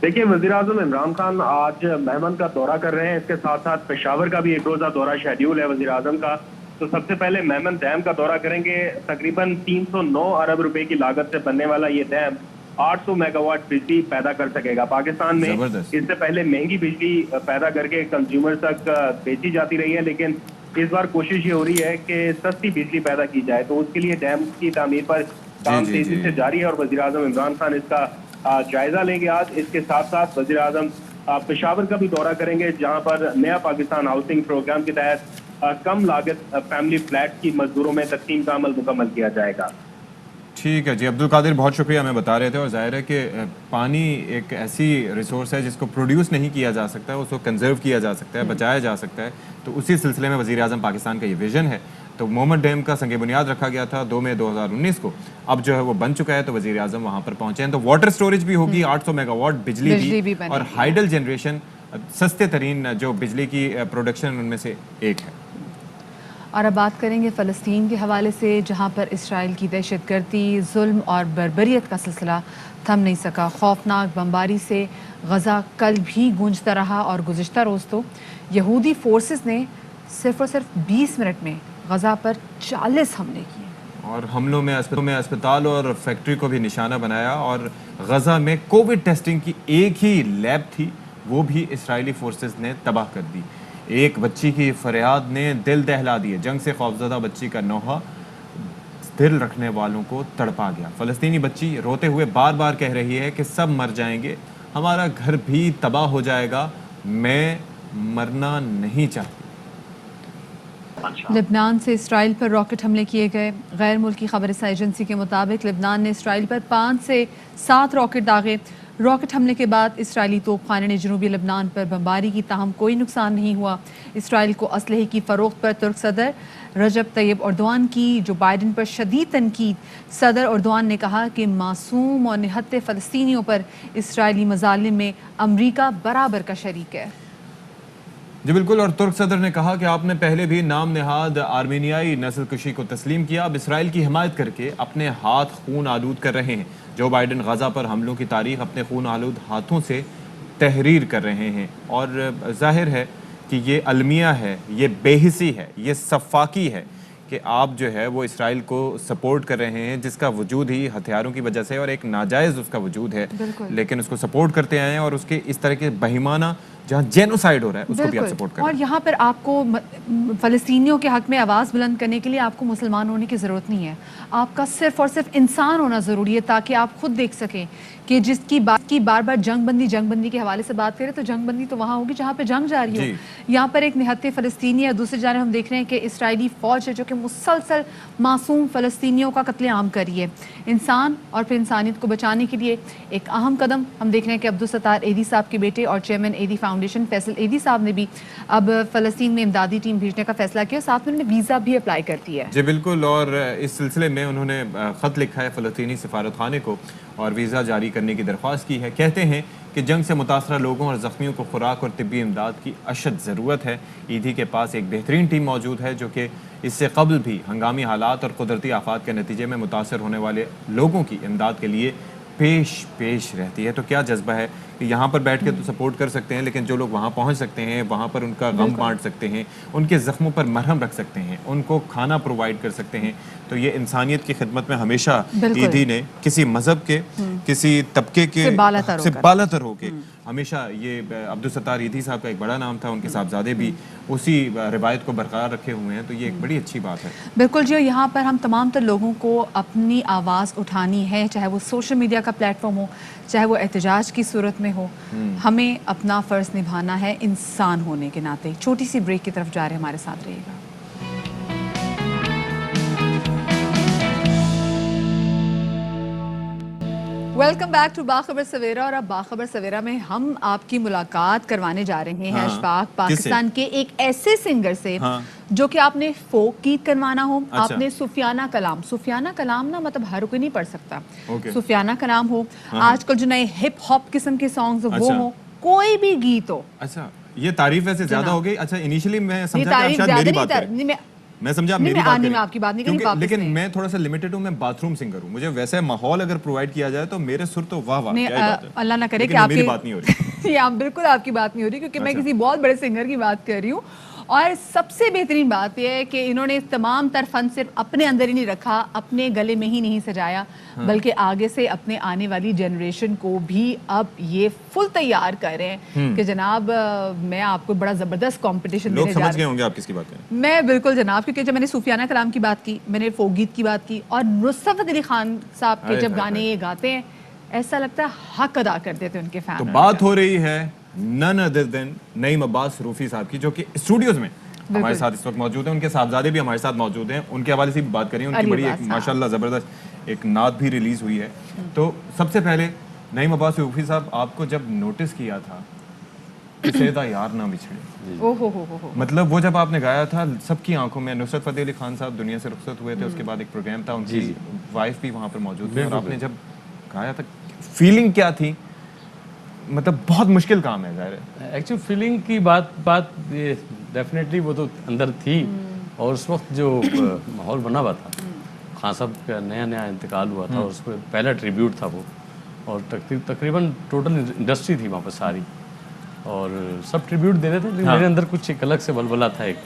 دیکھیں، وزیر اعظم عمران خان آج میمن کا دورہ کر رہے ہیں، اس کے ساتھ ساتھ پشاور کا بھی ایک روزہ دورہ شیڈیول ہے وزیر اعظم کا۔ تو سب سے پہلے میمن ڈیم کا دورہ کریں گے۔ تقریباً 309 ارب روپے کی لاگت سے بننے والا یہ ڈیم 800 میگا واٹ بجلی پیدا کر سکے گا۔ پاکستان میں اس سے پہلے مہنگی بجلی پیدا کر کے کنزیومر تک بیچی جاتی رہی ہے، لیکن اس بار کوشش یہ ہو رہی ہے کہ سستی بجلی پیدا کی جائے، تو اس کے لیے ڈیم کی تعمیر پر کام تیزی سے جاری ہے اور وزیر اعظم عمران خان اس کا جائزہ لیں گے آج۔ اس کے ساتھ ساتھ وزیر اعظم پشاور کا بھی دورہ کریں گے، جہاں پر نیا پاکستان ہاؤسنگ پروگرام کے تحت کم لاگت فیملی فلیٹ کی مزدوروں میں تقسیم کا عمل مکمل کیا جائے گا۔ ٹھیک ہے جی، عبدالقادر بہت شکریہ، ہمیں بتا رہے تھے۔ اور ظاہر ہے کہ پانی ایک ایسی ریسورس ہے جس کو پروڈیوس نہیں کیا جا سکتا، اس کو کنزرو کیا جا سکتا ہے، بچایا جا سکتا ہے، تو اسی سلسلے میں وزیر اعظم پاکستان کا یہ ویژن ہے۔ تو مومن ڈیم کا سنگ بنیاد رکھا گیا تھا 2 مئی 2019 کو، اب جو ہے وہ بن چکا ہے، تو وزیر اعظم وہاں پر پہنچے ہیں۔ تو واٹر سٹوریج بھی ہوگی، 800 میگا واٹ بجلی بھی اور ہائیڈل جنریشن، سستے ترین جو بجلی کی پروڈکشن ان میں سے ایک ہے۔ اور اب بات کریں گے فلسطین کے حوالے سے، جہاں پر اسرائیل کی دہشت گردی، ظلم اور بربریت کا سلسلہ تھم نہیں سکا۔ خوفناک بمباری سے غزہ کل بھی گونجتا رہا اور گزشتہ روز تو یہودی فورسز نے صرف اور صرف 20 منٹ میں غزہ پر 40 حملے کیے اور حملوں میں اسپتال اور فیکٹری کو بھی نشانہ بنایا، اور غزہ میں کووڈ ٹیسٹنگ کی ایک ہی لیب تھی، وہ بھی اسرائیلی فورسز نے تباہ کر دی۔ ایک بچی کی فریاد نے دل دہلا دیے، جنگ سے خوفزدہ بچی کا نوحہ دل رکھنے والوں کو تڑپا گیا۔ فلسطینی بچی روتے ہوئے بار بار کہہ رہی ہے کہ سب مر جائیں گے، ہمارا گھر بھی تباہ ہو جائے گا، میں مرنا نہیں چاہتی۔ لبنان سے اسرائیل پر راکٹ حملے کیے گئے۔ غیر ملکی خبر رساں ایجنسی کے مطابق لبنان نے اسرائیل پر 5 سے 7 راکٹ داغے۔ راکٹ حملے کے بعد اسرائیلی توپ خانے نے جنوبی لبنان پر بمباری کی، تاہم کوئی نقصان نہیں ہوا۔ اسرائیل کو اسلحے کی فروخت پر ترک صدر رجب طیب اردوان کی جو بائیڈن پر شدید تنقید۔ صدر اردوان نے کہا کہ معصوم اور نہتے فلسطینیوں پر اسرائیلی مظالم میں امریکہ برابر کا شریک ہے۔ جی بالکل، اور ترک صدر نے کہا کہ آپ نے پہلے بھی نام نہاد آرمینیائی نسل کشی کو تسلیم کیا، اب اسرائیل کی حمایت کر کے اپنے ہاتھ خون آلود کر رہے ہیں۔ جو بائیڈن غزہ پر حملوں کی تاریخ اپنے خون آلود ہاتھوں سے تحریر کر رہے ہیں، اور ظاہر ہے کہ یہ المیہ ہے، یہ بے حسی ہے، یہ صفاقی ہے کہ آپ جو ہے وہ اسرائیل کو سپورٹ کر رہے ہیں جس کا وجود ہی ہتھیاروں کی وجہ سے اور ایک ناجائز اس کا وجود ہے, لیکن اس کو سپورٹ کرتے آئے ہیں اور اس کے اس طرح کے بہیمانہ جہاں جینوسائیڈ ہو رہا ہے اس کو بھی آپ سپورٹ کریں. اور یہاں پر آپ کو فلسطینیوں کے حق میں آواز بلند کرنے کے لیے آپ کو مسلمان ہونے کی ضرورت نہیں ہے, آپ کا صرف اور صرف انسان ہونا ضروری ہے تاکہ آپ خود دیکھ سکیں کہ جس کی بات کی بار بار جنگ بندی کے حوالے سے بات کریں تو جنگ بندی تو وہاں ہوگی جہاں پہ جنگ جاری ہو. یہاں پر ایک نہتے فلسطینی ہے, دوسری جانب ہم دیکھ رہے ہیں کہ اسرائیلی فوج ہے جو کہ مسلسل معصوم فلسطینیوں کا قتل عام کر رہی ہے. انسان اور پھر انسانیت کو بچانے کے لیے ایک اہم قدم ہم دیکھ رہے ہیں کہ عبدالستار ایدھی صاحب کے بیٹے اور چیئرمین ایدھی فاؤنڈیشن فیصل ایدھی صاحب نے بھی اب فلسطین میں امدادی ٹیم بھیجنے کا فیصلہ کیا, ساتھ میں انہوں نے ویزا بھی اپلائی کر دیا ہے. جی بالکل, اور اس سلسلے میں انہوں نے خط لکھا ہے فلسطینی سفارت خانے کو اور ویزا جاری کرنے کی درخواست کی ہے. کہتے ہیں کہ جنگ سے متاثرہ لوگوں اور زخمیوں کو خوراک اور طبی امداد کی اشد ضرورت ہے. ایدھی کے پاس ایک بہترین ٹیم موجود ہے جو کہ اس سے قبل بھی ہنگامی حالات اور قدرتی آفات کے نتیجے میں متاثر ہونے والے لوگوں کی امداد کے لیے پیش رہتی ہے. تو کیا جذبہ ہے کہ یہاں پر بیٹھ کے تو سپورٹ کر سکتے ہیں, لیکن جو لوگ وہاں پہنچ سکتے ہیں وہاں پر ان کا غم بانٹ سکتے ہیں, ان کے زخموں پر مرہم رکھ سکتے ہیں, ان کو کھانا پرووائڈ کر سکتے ہیں. تو یہ انسانیت کی خدمت میں ہمیشہ ایدھی نے کسی مذہب کے کسی طبقے کے سے بالا تر ہو کے ہمیشہ, یہ عبدالستار ایدھی صاحب کا ایک بڑا نام تھا, ان کے صاحبزادے بھی اسی روایت کو برقرار رکھے ہوئے ہیں, تو یہ ایک بڑی اچھی بات ہے. بالکل جی, یہاں پر ہم تمام تر لوگوں کو اپنی آواز اٹھانی ہے, چاہے وہ سوشل میڈیا کا پلیٹ فارم ہو, چاہے وہ احتجاج کی صورت میں ہو. ہمیں اپنا فرض نبھانا ہے انسان ہونے کے ناطے. چھوٹی سی بریک کی طرف جا رہے ہیں, ہمارے ساتھ رہیے گا. ویلکم بیک ٹو باخبر سویرا. اور اب باخبر سویرا میں ہم آپ کی ملاقات کروانے جا رہے ہیں اشفاق, پاکستان کے ایک ایسے سنگر سے جو کہ آپ نے فوک گیت کروانا ہو, آپ نے سفیانہ کلام نا مطلب ہر کوئی نہیں پڑھ سکتا, سفیانہ کلام ہو, آج کل جو نئے ہپ ہاپ قسم کے سانگز وہ ہو, کوئی بھی گیت ہو. اچھا, یہ تعریف ویسے زیادہ ہو گئی. اچھا, انیشلی میں سمجھا کہ آپ شاید میری بات کریں, میں سمجھا میری بات کریں, لیکن میں تھوڑا سا لمیٹڈ ہوں, میں باتھ روم سنگر ہوں, مجھے ویسے ماحول اگر پرووائڈ کیا جائے تو میرے سر تو واہ واہ, اللہ نہ کرے کہ آپ کی بات نہیں ہو رہی. بالکل آپ کی بات نہیں ہو رہی, کیونکہ میں کسی بہت بڑے سنگر کی بات کر رہی ہوں. اور سب سے بہترین بات یہ ہے کہ انہوں نے تمام تر فن صرف اپنے اندر ہی نہیں رکھا, اپنے گلے میں ہی نہیں سجایا, بلکہ آگے سے اپنے آنے والی جنریشن کو بھی اب یہ فل تیار کر رہے ہیں کہ جناب میں آپ کو بڑا زبردست کمپٹیشن دینے جا رہی ہوں. لوگ سمجھ گئے ہوں گے آپ کس کی بات کریں. میں بالکل جناب, کیونکہ جب میں نے صوفیانہ کلام کی بات کی, میں نے فوک گیت کی بات کی, اور نصرت فتح علی خان صاحب کے جب گانے یہ گاتے ہیں ایسا لگتا ہے حق ادا کر دیتے ہیں ان کے فین. تو بات ہو رہی ہے none other than نعیم عباس روفی صاحب کی, جو کہ اسٹوڈیوز میں ہمارے ساتھ اس وقت موجود ہیں. ان کے صاحبزادے بھی ہمارے ساتھ موجود ہیں, ان کے حوالے سے بھی بات کریں. ان کی بڑی ایک ماشاءاللہ زبردست ایک نعت بھی ریلیز ہوئی ہے. تو سب سے پہلے نعیم عباس روفی صاحب, آپ کو جب نوٹس کیا تھا سیدہ یار نہ بچھڑے, مطلب وہ جب آپ نے گایا تھا سب کی آنکھوں میں, نصرت فتح علی خان صاحب دنیا سے رخصت ہوئے تھے, اس کے بعد ایک پروگرام تھا, ان کی وائف بھی وہاں پر موجود تھی, اور آپ نے جب گایا تھا فیلنگ کیا تھی؟ مطلب بہت مشکل کام ہے ظاہر ہے. ایکچولی فیلنگ کی بات ڈیفینیٹلی وہ تو اندر تھی, اور اس وقت جو ماحول بنا ہوا تھا, خان صاحب کا نیا انتقال ہوا تھا, اور اس پہ پہلا ٹریبیوٹ تھا وہ, اور تقریباً ٹوٹل انڈسٹری تھی وہاں پہ ساری, اور سب ٹریبیوٹ دے رہے تھے, لیکن میرے اندر کچھ ایک الگ سے ولولہ تھا ایک,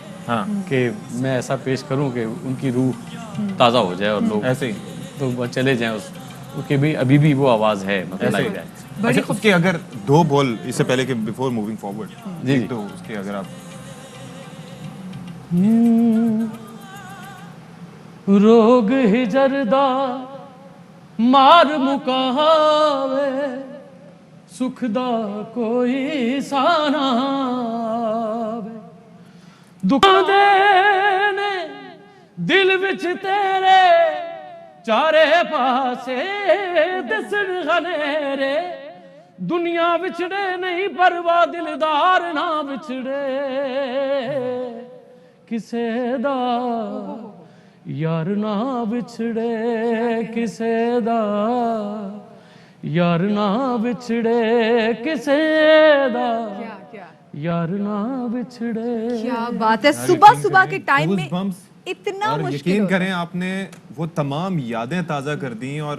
کہ میں ایسا پیش کروں کہ ان کی روح تازہ ہو جائے اور لوگ ایسے تو چلے جائیں, اس کے بھی ابھی بھی وہ آواز ہے مطلب لگ جائے. اچھا, اس کے اگر دو بول اس سے پہلے کہ بیفور موونگ فارورڈ, جی تو اس کے اگر آپ روگ ہجردا مار مکاوے سکھدا کوئی سانا دکھ دینے دل وچ تیرے چارے پاسے دسن غنیرے, دنیا بچڑے نہیں پروا دلدار نہ بچڑے کسے دا, یار نہ بچڑے کسے دا, یار نہ بچڑے کسے دا, یار نہ بچڑے. کیا بات ہے, صبح صبح کے ٹائم میں اتنا اور یقین کریں آپ نے وہ تمام یادیں تازہ کر دیں, اور